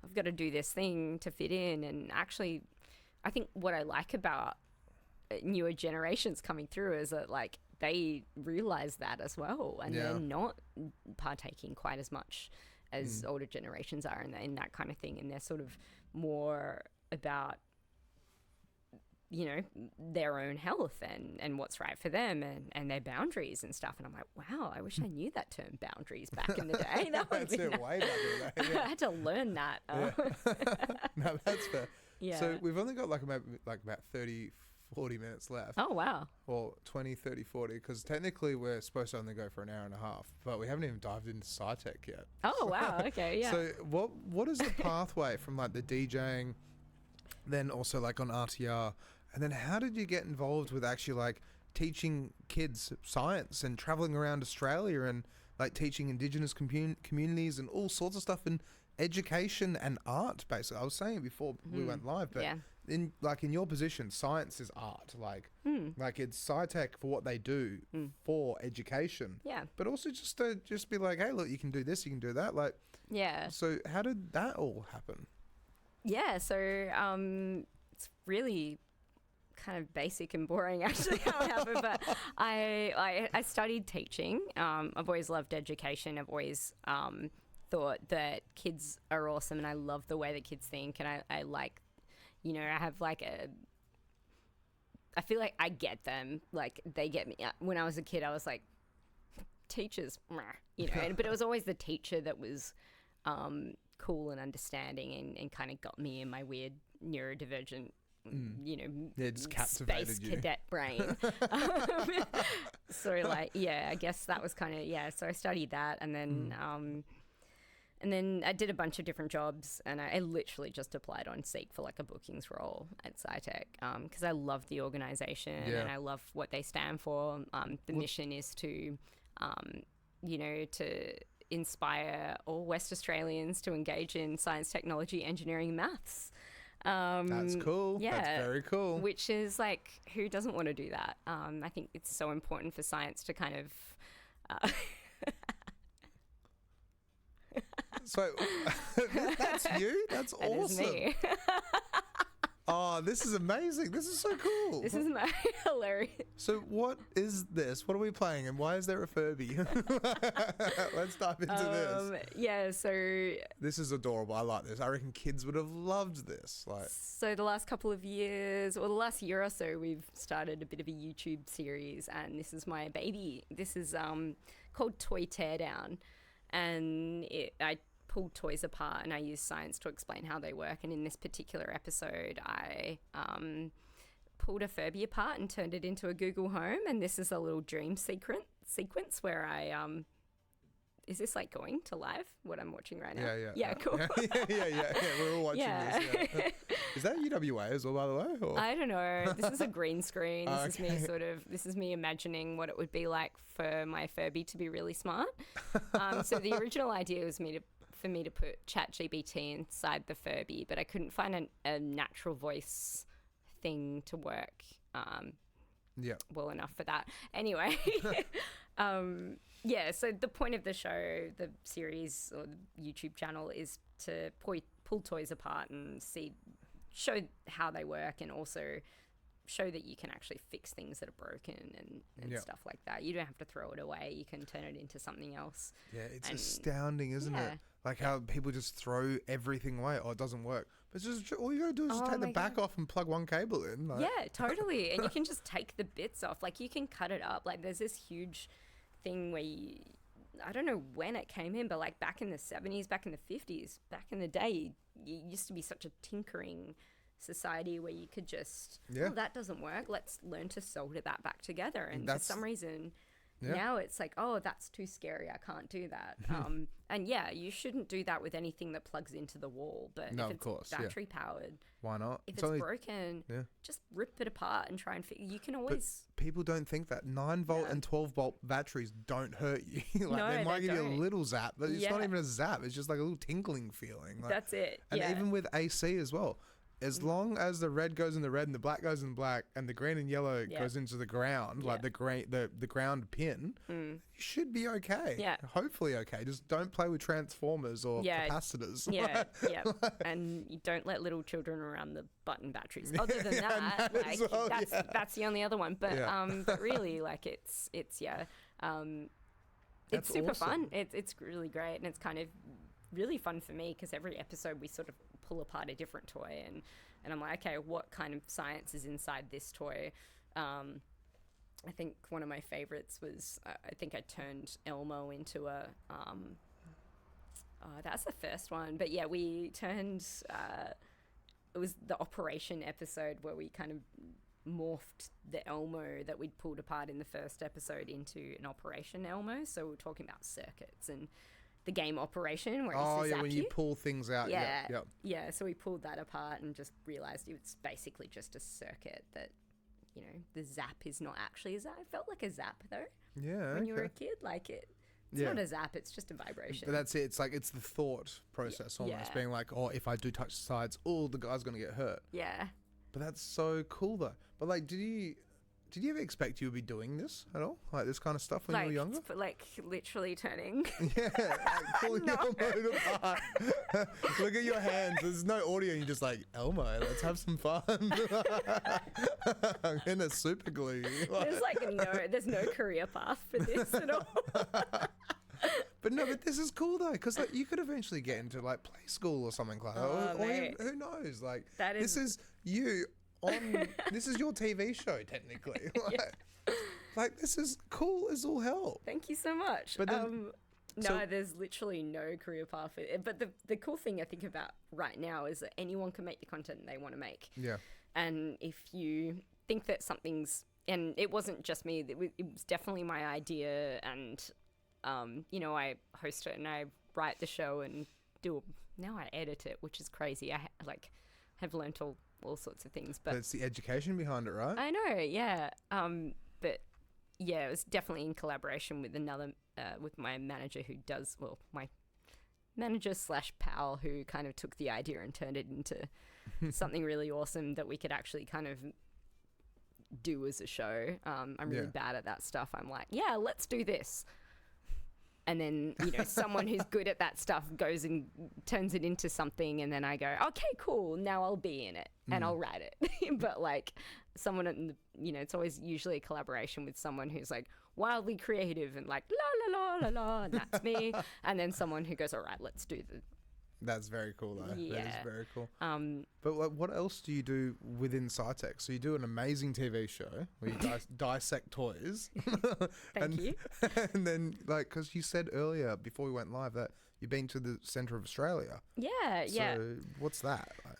I've got to do this thing to fit in. And actually, I think what I like about newer generations coming through is that like they realize that as well, and they're not partaking quite as much as older generations are in that kind of thing, and they're sort of more about, you know, their own health and what's right for them and their boundaries and stuff. And I'm like, wow, I wish I knew that term boundaries back in the day. That would be way back in the day. Yeah. I had to learn that. No, that's fair. Yeah. So we've only got like about 30, 40 minutes left. Oh, wow. Or 20, 30, 40, because technically we're supposed to only go for an hour and a half, but we haven't even dived into SciTech yet. Oh, wow. Okay, yeah. So what is the pathway from like the DJing, then also like on RTR, and then how did you get involved with actually like teaching kids science and traveling around Australia and like teaching Indigenous communities and all sorts of stuff and education and art, basically? I was saying it before we went live, but in your position, science is art. Like it's SciTech for what they do for education. Yeah. But also just to be like, hey, look, you can do this, you can do that. Like, yeah. So how did that all happen? Yeah. So it's really kind of basic and boring actually how it happened, but I studied teaching. I've always loved education. I've always thought that kids are awesome, and I love the way that kids think, and I like, you know, I have like I feel like I get them, like they get me. When I was a kid, I was like, teachers, you know, but it was always the teacher that was cool and understing and kind of got me in my weird neurodivergent, you know, just captivated space you. cadet brain. So like, I guess that was kind of, so I studied that, and then I did a bunch of different jobs, and I literally just applied on Seek for like a bookings role at SciTech because I love the organisation and I love what they stand for. The mission is to, you know, to inspire all West Australians to engage in science, technology, engineering, maths. That's cool. Yeah, that's very cool. Which is like, who doesn't want to do that? I think it's so important for science to kind of... So that's you? That's that awesome. Is me. Oh, this is amazing. This is so cool. This is hilarious. So what is this? What are we playing, and why is there a Furby? Let's dive into this. Yeah, so... This is adorable. I like this. I reckon kids would have loved this. So the last couple of years, or the last year or so, we've started a bit of a YouTube series, and this is my baby. This is called Toy Teardown, and I pulled toys apart and I used science to explain how they work. And in this particular episode, I pulled a Furby apart and turned it into a Google Home. And this is a little dream sequence where I is this like going to live, what I'm watching right now? Yeah, cool. Yeah. We're all watching this. Yeah. Is that UWA as well, by the way? Or? I don't know. This is a green screen. This is me imagining what it would be like for my Furby to be really smart. So the original idea was for me to put ChatGPT inside the Furby, but I couldn't find a natural voice thing to work well enough for that. Anyway, so the point of the show, the series or the YouTube channel is to pull toys apart and show how they work, and also show that you can actually fix things that are broken and stuff like that. You don't have to throw it away. You can turn it into something else. Yeah, it's astounding, isn't it? Like how people just throw everything away. Oh, it doesn't work. But it's just all you gotta do is just take the back off and plug one cable in. Like. Yeah, totally. And you can just take the bits off. Like you can cut it up. Like there's this huge thing where I don't know when it came in, but like back in the 70s, back in the 50s, back in the day, it used to be such a tinkering society where you could just, oh, that doesn't work. Let's learn to solder that back together. And for some reason... Now it's like, oh, that's too scary. I can't do that. And yeah, you shouldn't do that with anything that plugs into the wall. But if it's battery powered, why not? If it's broken, just rip it apart and try and fix. You can always. But people don't think that 9-volt and 12-volt batteries don't hurt you. They might give you a little zap, but it's not even a zap. It's just like a little tinkling feeling. Like, that's it. And even with AC as well. As long as the red goes in the red and the black goes in the black and the green and yellow goes into the ground, like the ground pin, you should be okay. Yeah. Hopefully okay. Just don't play with transformers or capacitors. Yeah, and you don't let little children around the button batteries. Other than that, that's the only other one. But but really, like it's super awesome. Fun. It's really great, and it's kind of really fun for me because every episode we sort of pull apart a different toy and I'm like, okay, what kind of science is inside this toy? I think one of my favorites was I think I turned Elmo into a that's the first one, but yeah, we turned it was the Operation episode where we kind of morphed the Elmo that we'd pulled apart in the first episode into an Operation Elmo. So we're talking about circuits and the game Operation where when you pull things out. Yeah, so we pulled that apart and just realized it's basically just a circuit that, you know, the zap is not actually a zap. It felt like a zap though. Yeah. When you were a kid, like it's not a zap, it's just a vibration. But that's it. It's like it's the thought process almost being like, oh, if I do touch the sides, the guy's gonna get hurt. Yeah. But that's so cool though. But like, did you ever expect you would be doing this at all? Like this kind of stuff when you were younger? Like literally turning. Yeah, like pulling Elmo apart. Look at your hands. There's no audio. And you're just like, Elmo, let's have some fun. I'm in a super glue. There's no career path for this at all. But this is cool though, because like you could eventually get into like play school or something like that. Or even, who knows? Like this is you. This is your TV show technically. Like this is cool as all hell. Thank you so much. But then, there's literally no career path. But the cool thing I think about right now is that anyone can make the content they want to make. Yeah. And if you think that something's, and it wasn't just me, it was definitely my idea, and I host it and I write the show and now I edit it, which is crazy. I have learnt all sorts of things, but it's the education behind it, right? I know, yeah. But yeah, it was definitely in collaboration with with my manager my manager / pal who kind of took the idea and turned it into something really awesome that we could actually kind of do as a show. I'm really bad at that stuff. I'm like, yeah, let's do this. And then, someone who's good at that stuff goes and turns it into something. And then I go, okay, cool. Now I'll be in it and I'll write it. But like someone, it's always usually a collaboration with someone who's like wildly creative and like, la, la, la, la, la. And that's me. And then someone who goes, all right, let's do the. That's very cool though. Yeah. That is very cool. But like, what else do you do within SciTech? So you do an amazing TV show where you dissect toys. Thank you. And then like, because you said earlier before we went live that you've been to the centre of Australia. Yeah, So what's that like?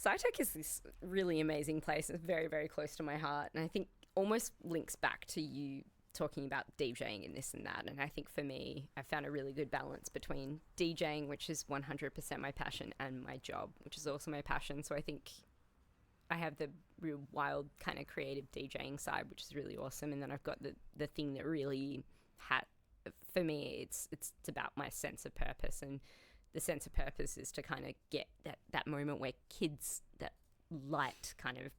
SciTech is this really amazing place. It's very, very close to my heart. And I think almost links back to you talking about DJing and this and that. And I think for me, I found a really good balance between DJing, which is 100% my passion, and my job, which is also my passion. So I think I have the real wild kind of creative DJing side, which is really awesome. And then I've got the thing that really for me, it's about my sense of purpose. And the sense of purpose is to kind of get that moment where kids, that light kind of,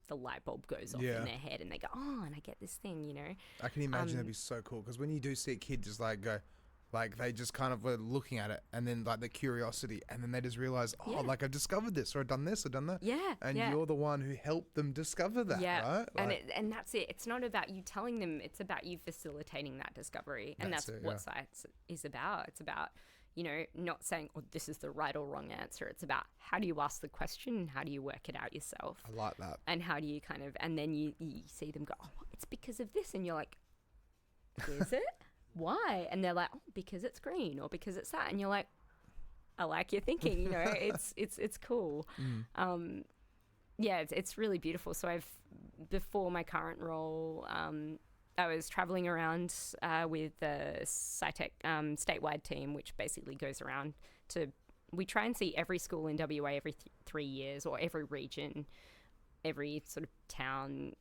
the light bulb goes off in their head and they go, oh, and I get this thing, I can imagine that'd be so cool, because when you do see a kid just like go, like they just kind of were looking at it and then like the curiosity, and then they just realize, like I've discovered this, or I've done this or done that. Yeah. And you're the one who helped them discover that, right? Like, and that's it. It's not about you telling them, it's about you facilitating that discovery. And that's what science is about. It's about, not saying, oh, this is the right or wrong answer. It's about how do you ask the question and how do you work it out yourself. I like that. And how do you and then you see them go, oh, it's because of this. And you're like, is it? Why? And they're like, oh, because it's green or because it's that. And you're like, I like your thinking, it's cool. It's really beautiful. So before my current role, I was traveling around with the SciTech statewide team, which basically goes around we try and see every school in WA every 3 years, or every region, every sort of town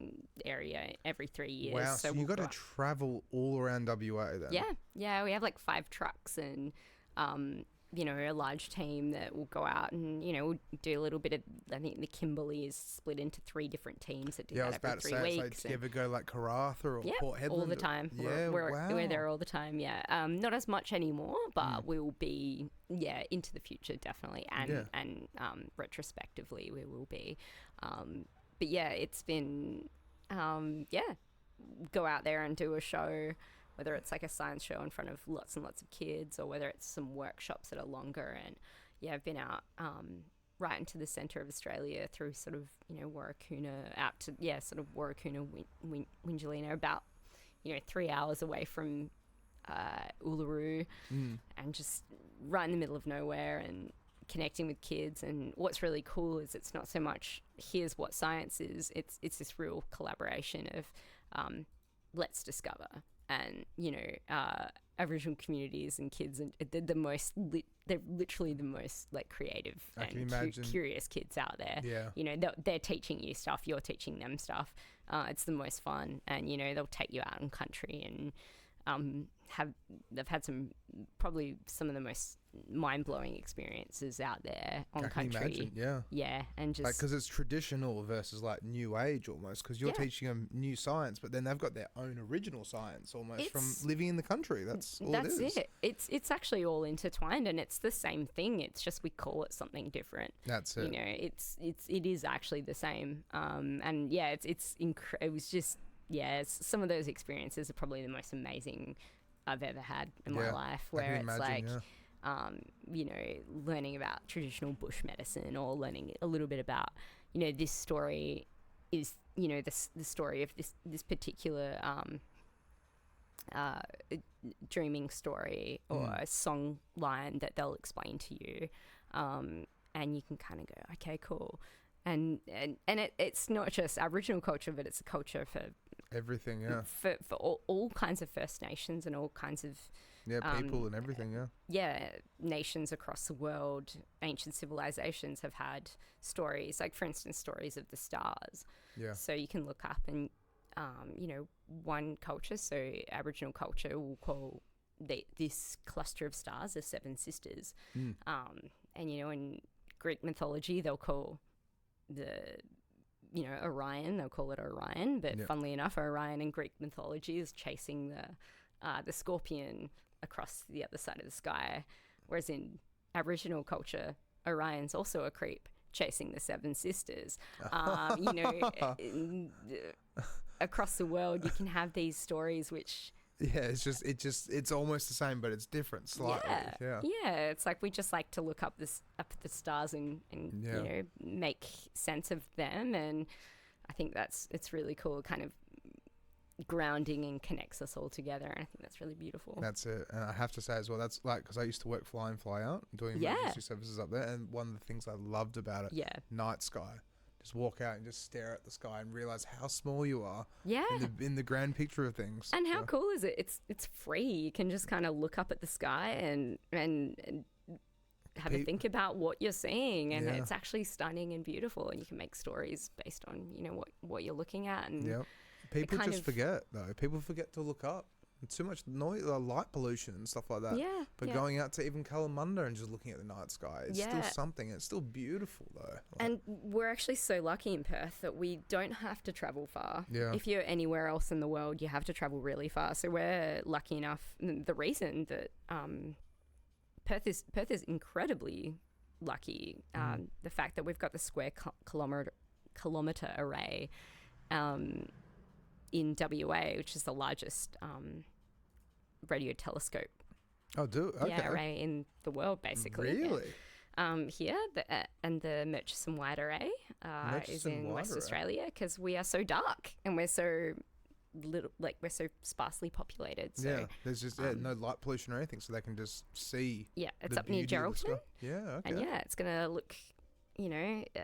area every 3 years. Wow, so you got to travel all around WA then? Yeah, we have like 5 trucks and a large team that will go out and, we'll do a little bit of, I think the Kimberley is split into 3 different teams that do that every 3 weeks. Like, do you ever go like Karratha or Port Hedland? All the time. Yeah, we're there all the time, yeah. Not as much anymore, but we'll be, into the future, definitely. And retrospectively, we will be. But yeah, it's been, go out there and do a show, whether it's like a science show in front of lots and lots of kids, or whether it's some workshops that are longer. And I've been out right into the centre of Australia through sort of, Warracoona out to, sort of Warracoona, Wingelina, about, 3 hours away from Uluru, and just right in the middle of nowhere and connecting with kids. And what's really cool is it's not so much here's what science is, it's this real collaboration of let's discover. And Aboriginal communities and kids, and they're literally the most like creative and curious kids out there. They're teaching you stuff, you're teaching them stuff. It's the most fun, and they'll take you out in country and they've had probably some of the most mind-blowing experiences out there on country. And just because it's traditional versus like new age almost, because you're teaching them new science, but then they've got their own original science almost from living in the country. That's it. It's actually all intertwined, and it's the same thing. It's just we call it something different. That's it. It is actually the same. And it was just some of those experiences are probably the most amazing I've ever had in my life, where it's learning about traditional bush medicine, or learning a little bit about, this story is, the story of this particular dreaming story or a song line that they'll explain to you. And you can kind of go, okay, cool. And it's not just Aboriginal culture, but it's a culture for everything, for all kinds of First Nations and all kinds of people and everything, nations across the world. Ancient civilizations have had stories, like for instance stories of the stars. So you can look up and one culture, so Aboriginal culture will call this cluster of stars the 7 sisters. And in Greek mythology they'll call Orion, they'll call it Orion, but funnily enough, Orion in Greek mythology is chasing the scorpion across the other side of the sky, whereas in Aboriginal culture, Orion's also a creep chasing the 7 sisters. Across the world, you can have these stories which it's almost the same, but it's different slightly. It's like we just like to look up at the stars and make sense of them, and I think it's really cool, kind of grounding and connects us all together, and I think that's really beautiful. That's it. And I have to say as well, that's like, because I used to work fly in, fly out, doing emergency services up there, and one of the things I loved about it, night sky. Just walk out and just stare at the sky and realize how small you are in the grand picture of things. And how cool is it? It's free. You can just kind of look up at the sky and have a think about what you're seeing, and it's actually stunning and beautiful, and you can make stories based on what you're looking at. And people just forget though. People forget to look up. Too much noise, light pollution and stuff like that. But going out to even Kalamunda and just looking at the night sky, it's still something. It's still beautiful though. And we're actually so lucky in Perth that we don't have to travel far. If you're anywhere else in the world, you have to travel really far. So we're lucky enough. The reason that Perth is incredibly lucky. The fact that we've got the square kilometre array in WA, which is the largest radio telescope Oh, okay. Yeah, array in the world, basically. Really? Here, and the Murchison Wide Array is in West Australia, because we are so dark and we're so little, like we're so sparsely populated. So, yeah, there's just no light pollution or anything, so they can just see. Yeah, it's up near Geraldton. Yeah, okay. And yeah, it's gonna look,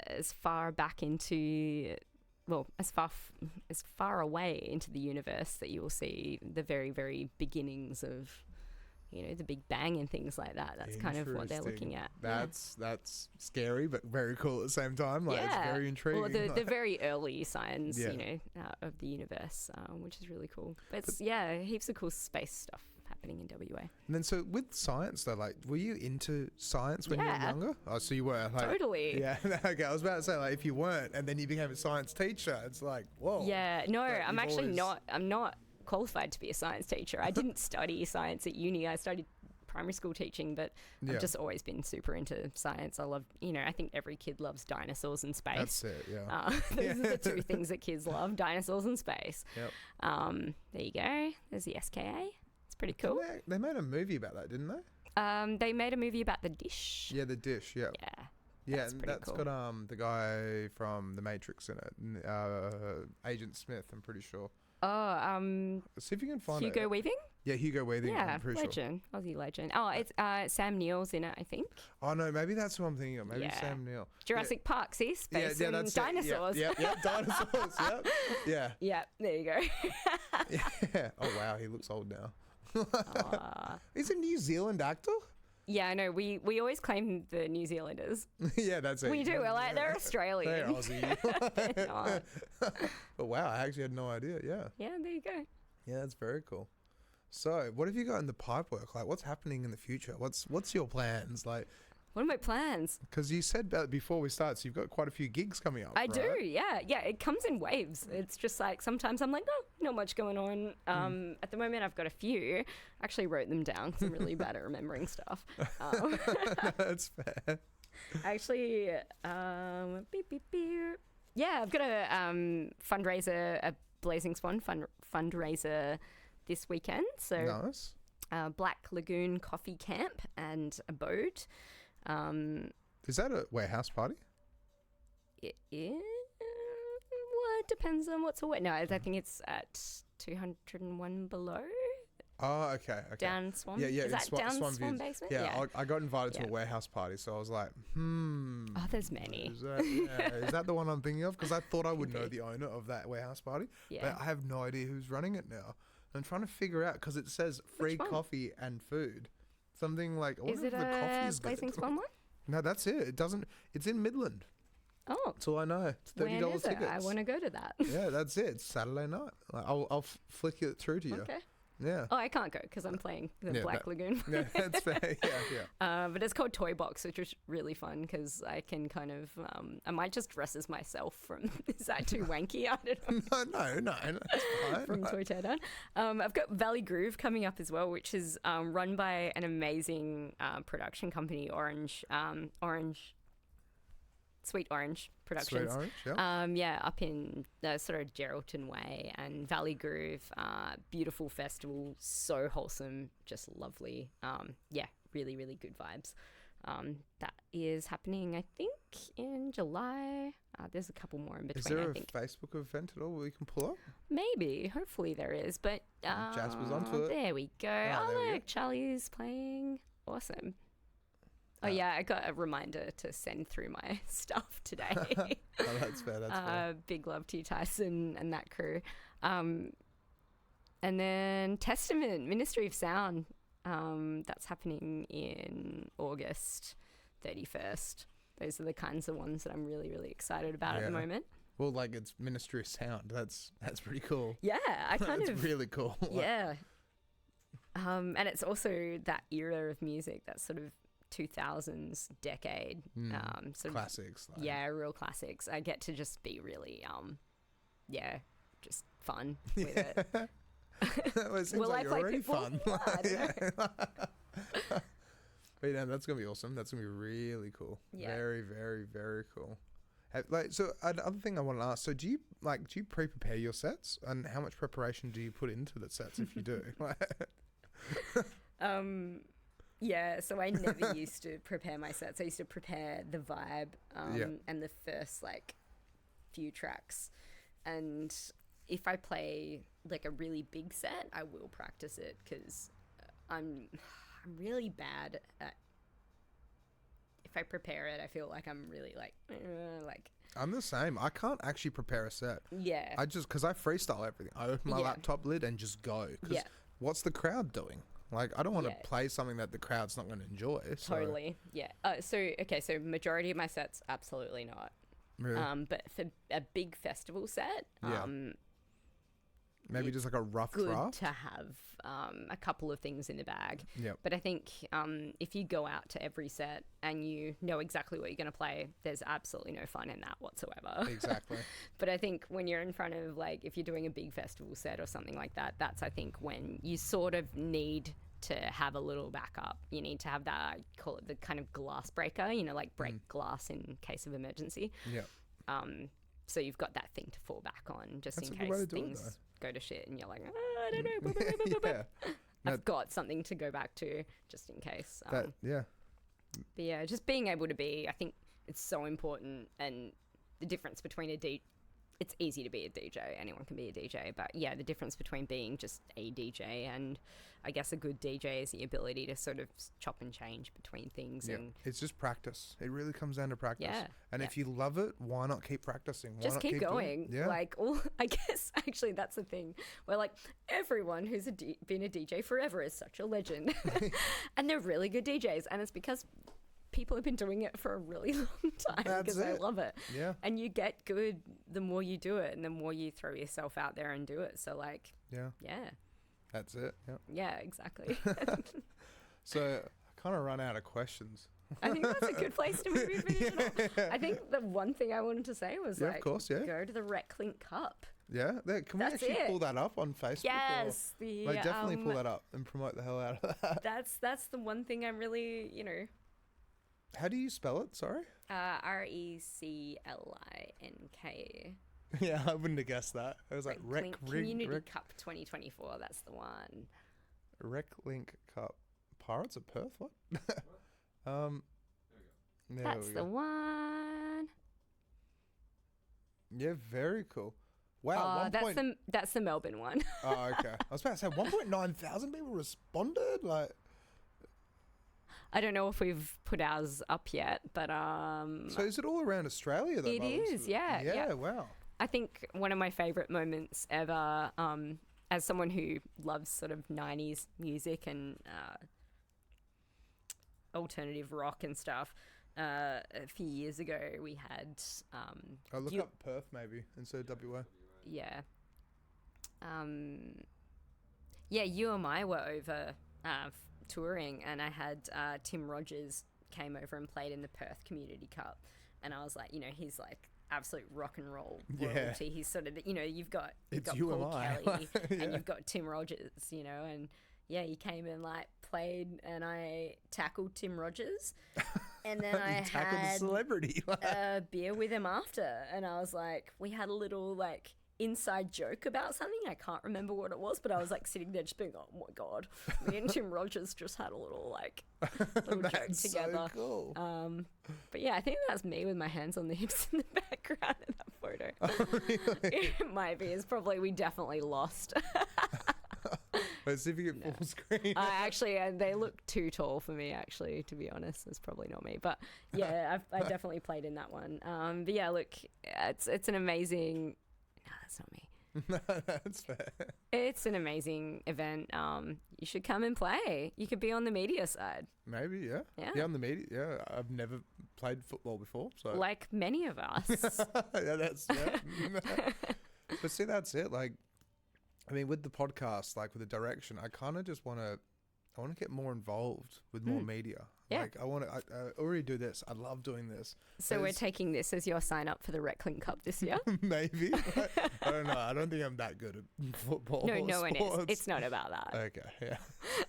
as far back into, well, as far away into the universe that you will see the very, very beginnings of, the Big Bang and things like that. That's kind of what they're looking at. That's scary, but very cool at the same time. Like, it's very intriguing. Well, the very early signs, of the universe, which is really cool. But it's, heaps of cool space stuff happening in WA. And then, so with science though, like, were you into science when you were younger? Oh, so you were. Like, totally. Yeah. Okay, I was about to say, like, if you weren't, and then you became a science teacher, it's like, whoa. Yeah. No, I'm actually not. I'm not qualified to be a science teacher. I didn't study science at uni. I studied primary school teaching, but I've just always been super into science. I love, I think every kid loves dinosaurs and space. That's it, yeah. Those are the two things that kids love, dinosaurs and space. Yep. There you go. There's the SKA. It's pretty cool. They made a movie about that, didn't they? They made a movie about the dish. Yeah, the dish, yeah. Yeah. Yeah, and that's cool. got the guy from The Matrix in it, Agent Smith, I'm pretty sure. Oh, see if you can find Hugo Weaving? Yeah, Hugo Weaving. Yeah, I'm pretty legend. Sure. Aussie legend. Oh, it's Sam Neill's in it, I think. Oh, no, maybe that's what I'm thinking of. Maybe Sam Neill. Jurassic Park, see? Space and that's dinosaurs. Yeah, dinosaurs, yep. Yeah. Yeah, there you go. Yeah. Oh, wow, he looks old now. He's a New Zealand actor? Yeah, I know. We always claim the New Zealanders. Yeah, that's it. We do. We're like, they're Australian. They're Aussie. They're not. But wow, I actually had no idea. Yeah. Yeah, there you go. Yeah, that's very cool. So, what have you got in the pipe work? Like, what's happening in the future? What's your plans? Like, what are my plans? Because you said about before we start, so you've got quite a few gigs coming up. I do, yeah. Yeah, it comes in waves. It's just like sometimes I'm like, no, not much going on. At the moment, I've got a few. I actually wrote them down because I'm really bad at remembering stuff. No, that's fair. Actually, yeah, I've got a fundraiser, a Blazing Swan fundraiser this weekend. So nice. Black Lagoon Coffee Camp and Abode. Is that a warehouse party? It depends on what's away. No, I think it's at 201 below. Oh, okay. Down Swan. Yeah. Is that down Swan Views. Basement? Yeah. I got invited to a warehouse party, so I was like, Oh, there's many. Is that the one I'm thinking of? Because I thought I would know the owner of that warehouse party, but I have no idea who's running it now. I'm trying to figure out because it says free coffee and food. Something like, is it a Blazing Swan one? No, that's it. It doesn't. It's in Midland. Oh, that's all I know. It's $30 tickets. I want to go to that. Yeah, that's it. It's Saturday night. I'll flick it through to you. Okay. Yeah. Oh, I can't go because I'm playing the Black Lagoon. Yeah, that's fair. Yeah. But it's called Toy Box, which is really fun because I can kind of, I might just dress as myself from, is that too wanky? I don't know. No, that's fine. From Toy Teardown. I've got Valley Groove coming up as well, which is run by an amazing production company, Sweet Orange Productions. Sweet Orange, yeah. Up in the sort of Geraldton Way and Valley Groove. Beautiful festival, so wholesome, just lovely. Yeah, really, really good vibes. That is happening, I think, in July. There's a couple more in between, Is there I think. a Facebook event at all we can pull up? Maybe. Hopefully there is. But Jasper's onto it. There we go. Oh, look, Charlie's playing. Awesome. Oh, yeah, I got a reminder to send through my stuff today. Oh, that's fair, fair. Big love to you, Tyson, and that crew. And then Testament, Ministry of Sound. That's happening in August 31st. Those are the kinds of ones that I'm really, really excited about at the moment. Well, like, it's Ministry of Sound. That's pretty cool. Yeah, I kind of... It's really cool. Yeah. And it's also that era of music, that sort of 2000s decade. Sort classics. Of, real classics. I get to just be really, just fun with it. Well, it seems Will like I play already Pitbull? fun. But yeah, that's gonna be awesome. That's gonna be really cool. Yeah. Very, very, very cool. So another thing I want to ask. So do you pre-prepare your sets, and how much preparation do you put into the sets if you do? Yeah, so I never used to prepare my sets. I used to prepare the vibe and the first like few tracks. And if I play like a really big set, I will practice it because I'm really bad at. If I prepare it, I feel like I'm really like. I'm the same. I can't actually prepare a set. Yeah. I just because I freestyle everything. I open my laptop lid and just go. Because what's the crowd doing? Like, I don't want to play something that the crowd's not going to enjoy. So. Totally. Yeah. So majority of my sets, absolutely not. Really? But for a big festival set, maybe just like a rough good draft. to have a couple of things in the bag. Yep. But I think if you go out to every set and you know exactly what you're going to play, there's absolutely no fun in that whatsoever. Exactly. But I think when you're in front of, like, if you're doing a big festival set or something like that, that's, I think, when you sort of need to have a little backup. You need to have that, I call it the kind of glass breaker, you know, like break glass in case of emergency. Yeah. So you've got that thing to fall back on just That's in a good way case to do it, things go to shit and you're like, I don't know. Yeah. I've got something to go back to just in case. But yeah, just being able to be, I think it's so important. And the difference between it's easy to be a DJ. Anyone can be a DJ. But yeah, the difference between being just a DJ and I guess a good DJ is the ability to sort of chop and change between things. Yeah. And it's just practice. It really comes down to practice. Yeah. And if you love it, why not keep practicing? Why just not keep going. Yeah. Like, I guess actually that's the thing where like everyone who's been a DJ forever is such a legend. And they're really good DJs. And it's because people have been doing it for a really long time because they love it. Yeah. And you get good the more you do it and the more you throw yourself out there and do it. So like, yeah. That's it. Yeah. Yeah, exactly. So I kind of run out of questions. I think that's a good place to maybe finish it off. I think the one thing I wanted to say was of course, go to the Rec Link Cup. Yeah, can we actually pull that up on Facebook? Yes, definitely pull that up and promote the hell out of that. That's the one thing I'm really, you know. How do you spell it? Sorry. RECLINK. Yeah, I wouldn't have guessed that. I was like Community Cup 2024. That's the one. Rec Link Cup. Pirates of Perth. What? That's the one. Yeah, very cool. Wow. That's the Melbourne one. Oh, okay. I was about to say 1.9 thousand people responded. Like, I don't know if we've put ours up yet, but So is it all around Australia though? It is, yeah. Yeah, wow. I think one of my favourite moments ever, as someone who loves sort of 90s music and alternative rock and stuff, a few years ago we had... look up Perth maybe instead of WA. Yeah. You and I were over touring and I had Tim Rogers came over and played in the Perth Community Cup. And I was like, you know, he's like absolute rock and roll royalty. He's sort of, you know, you've got Paul Kelly and you've got Tim Rogers, you know, and yeah, he came and like played and I tackled Tim Rogers and then I tackled had a celebrity. a beer with him after and I was like, we had a little like inside joke about something. I can't remember what it was, but I was like sitting there just being, oh my God, me and Tim Rogers just had a little like joke together. So cool. But yeah, I think that's me with my hands on the hips in the background in that photo. Oh, really? It might be. It's probably, we definitely lost. Let's see if you get full screen. Actually, they look too tall for me, actually, to be honest. It's probably not me. But yeah, I definitely played in that one. But yeah, look, it's an amazing... No, that's not me. No, that's fair. It's an amazing event. You should come and play. You could be on the media side. Maybe, yeah. Yeah, on the media. Yeah, I've never played football before, so like many of us. But see, that's it. Like, I mean, with the podcast, like with the direction, I kind of just want to get more involved with more media. Yeah. Like, I already do this. I love doing this. So we're taking this as your sign up for the Rec Link Cup this year? Maybe. I don't know. I don't think I'm that good at football. No one is. It's not about that. Okay, yeah.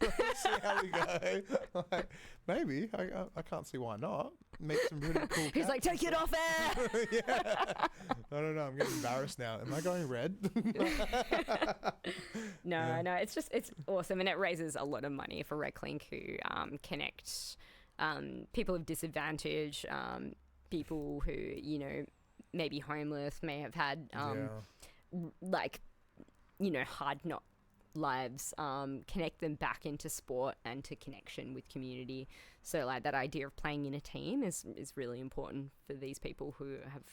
Let's see how we go. Like, maybe. I can't see why not. make some really cool He's cats like, take it off air. yeah. I don't know. I'm getting embarrassed now. Am I going red? No, it's awesome. And it raises a lot of money for Red Clink, who connect people of disadvantage, people who, you know, may be homeless, may have had, like, you know, hard knock lives, connect them back into sport and to connection with community. So like that idea of playing in a team is really important for these people who have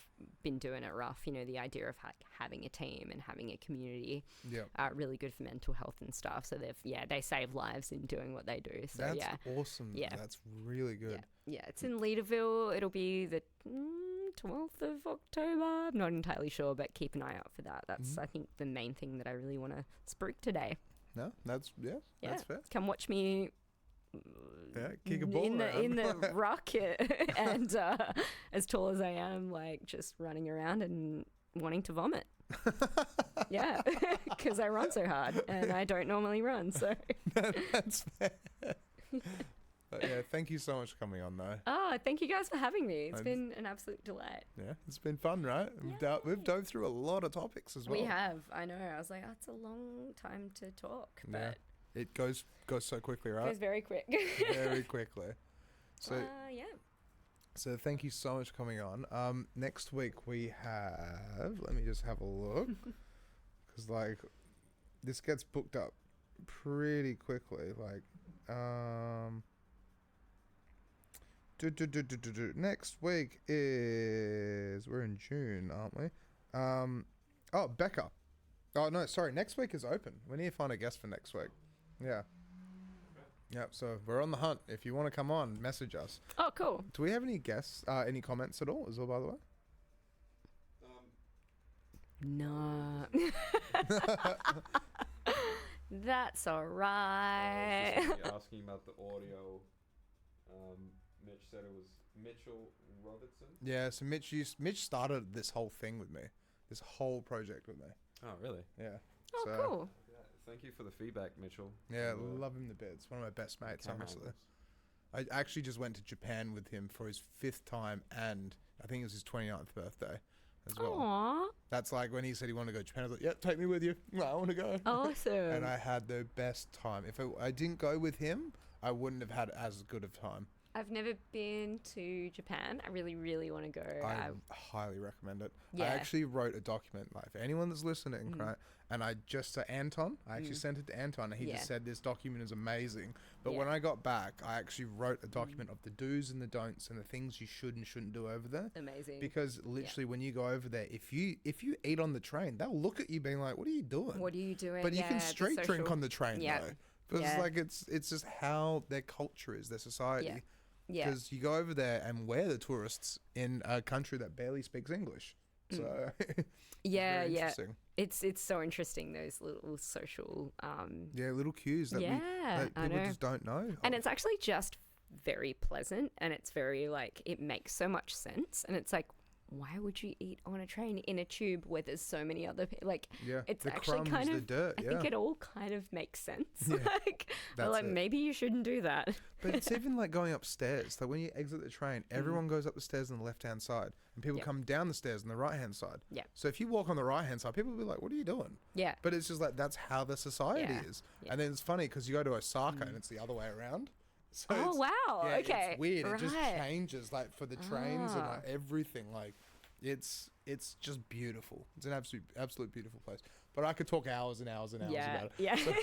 been doing it rough. You know, the idea of having a team and having a community, really good for mental health and stuff. So they save lives in doing what they do. So that's awesome. Yeah, that's really good. Yeah, it's in Leaderville. It'll be the 12th of October. I'm not entirely sure, but keep an eye out for that. That's I think the main thing that I really want to spruik today. No, that's fair. Come watch me. Kick a ball in the ruck, and as tall as I am, like just running around and wanting to vomit. Yeah, because I run so hard and I don't normally run. So that's fair. But yeah, thank you so much for coming on, though. Oh, thank you guys for having me. It's been an absolute delight. Yeah, it's been fun, right? We've dove through a lot of topics as well. We have. I know. I was like, it's a long time to talk, but it goes so quickly, right? It goes very quick. Very quickly. So yeah. So thank you so much for coming on. Next week we have. Let me just have a look, because like this gets booked up pretty quickly. Like next week is, we're in June, aren't we? Becca. Oh no, sorry. Next week is open. We need to find a guest for next week. Yeah. Yep. So we're on the hunt. If you want to come on, message us. Oh, cool. Do we have any guests? Any comments at all? As well, by the way. No. That's all right. Asking about the audio. Mitch said it was Mitchell Robertson. Yeah, so Mitch started this whole thing with me, this whole project with me. Oh, really? Yeah. Oh, so, cool. Thank you for the feedback, Mitchell. Yeah, love him to bits. One of my best mates, honestly. I actually just went to Japan with him for his 5th time, and I think it was his 29th birthday as well. Aww. That's like when he said he wanted to go to Japan. I was like, "Yep, take me with you. I want to go." Awesome. And I had the best time. If I didn't go with him, I wouldn't have had as good of time. I've never been to Japan. I really, really want to go. I highly recommend it. Yeah. I actually wrote a document, like for anyone that's listening, right? And I just to Anton. I actually sent it to Anton, and he just said this document is amazing. But when I got back, I actually wrote a document of the do's and the don'ts and the things you should and shouldn't do over there. Amazing. Because literally, when you go over there, if you eat on the train, they'll look at you being like, "What are you doing? What are you doing?" But you can street drink on the train though. Because like it's just how their culture is, their society. Yeah. Because you go over there and we're the tourists in a country that barely speaks English. So it's so interesting, those little social little cues that people just don't know. And it's actually just very pleasant, and it's very like, it makes so much sense, and it's like, why would you eat on a train in a tube where there's so many other people? Like, it's the actually crumbs, kind of, the dirt, I think it all kind of makes sense. Yeah, like maybe you shouldn't do that. But it's even like going upstairs. Like when you exit the train, everyone goes up the stairs on the left-hand side, and people come down the stairs on the right-hand side. Yeah. So if you walk on the right-hand side, people will be like, "What are you doing?" Yeah. But it's just like, that's how the society is. Yeah. And then it's funny because you go to Osaka and it's the other way around. So okay. It's weird. Right. It just changes, like for the trains and like everything. Like it's just beautiful. It's an absolute beautiful place. But I could talk hours and hours and hours about it. Yeah. So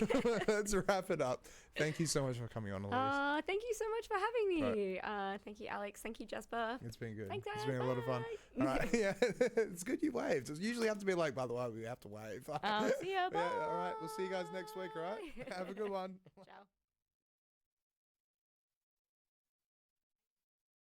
let's wrap it up. Thank you so much for coming on, Elise. Thank you so much for having me. Right. Thank you, Alex. Thank you, Jasper. It's been good. Thanks, it's been a lot of fun. All right. Yeah. It's good you waved. It usually have to be like, by the way, we have to wave. See ya. Bye. Yeah, all right. We'll see you guys next week, all right? Have a good one. Ciao.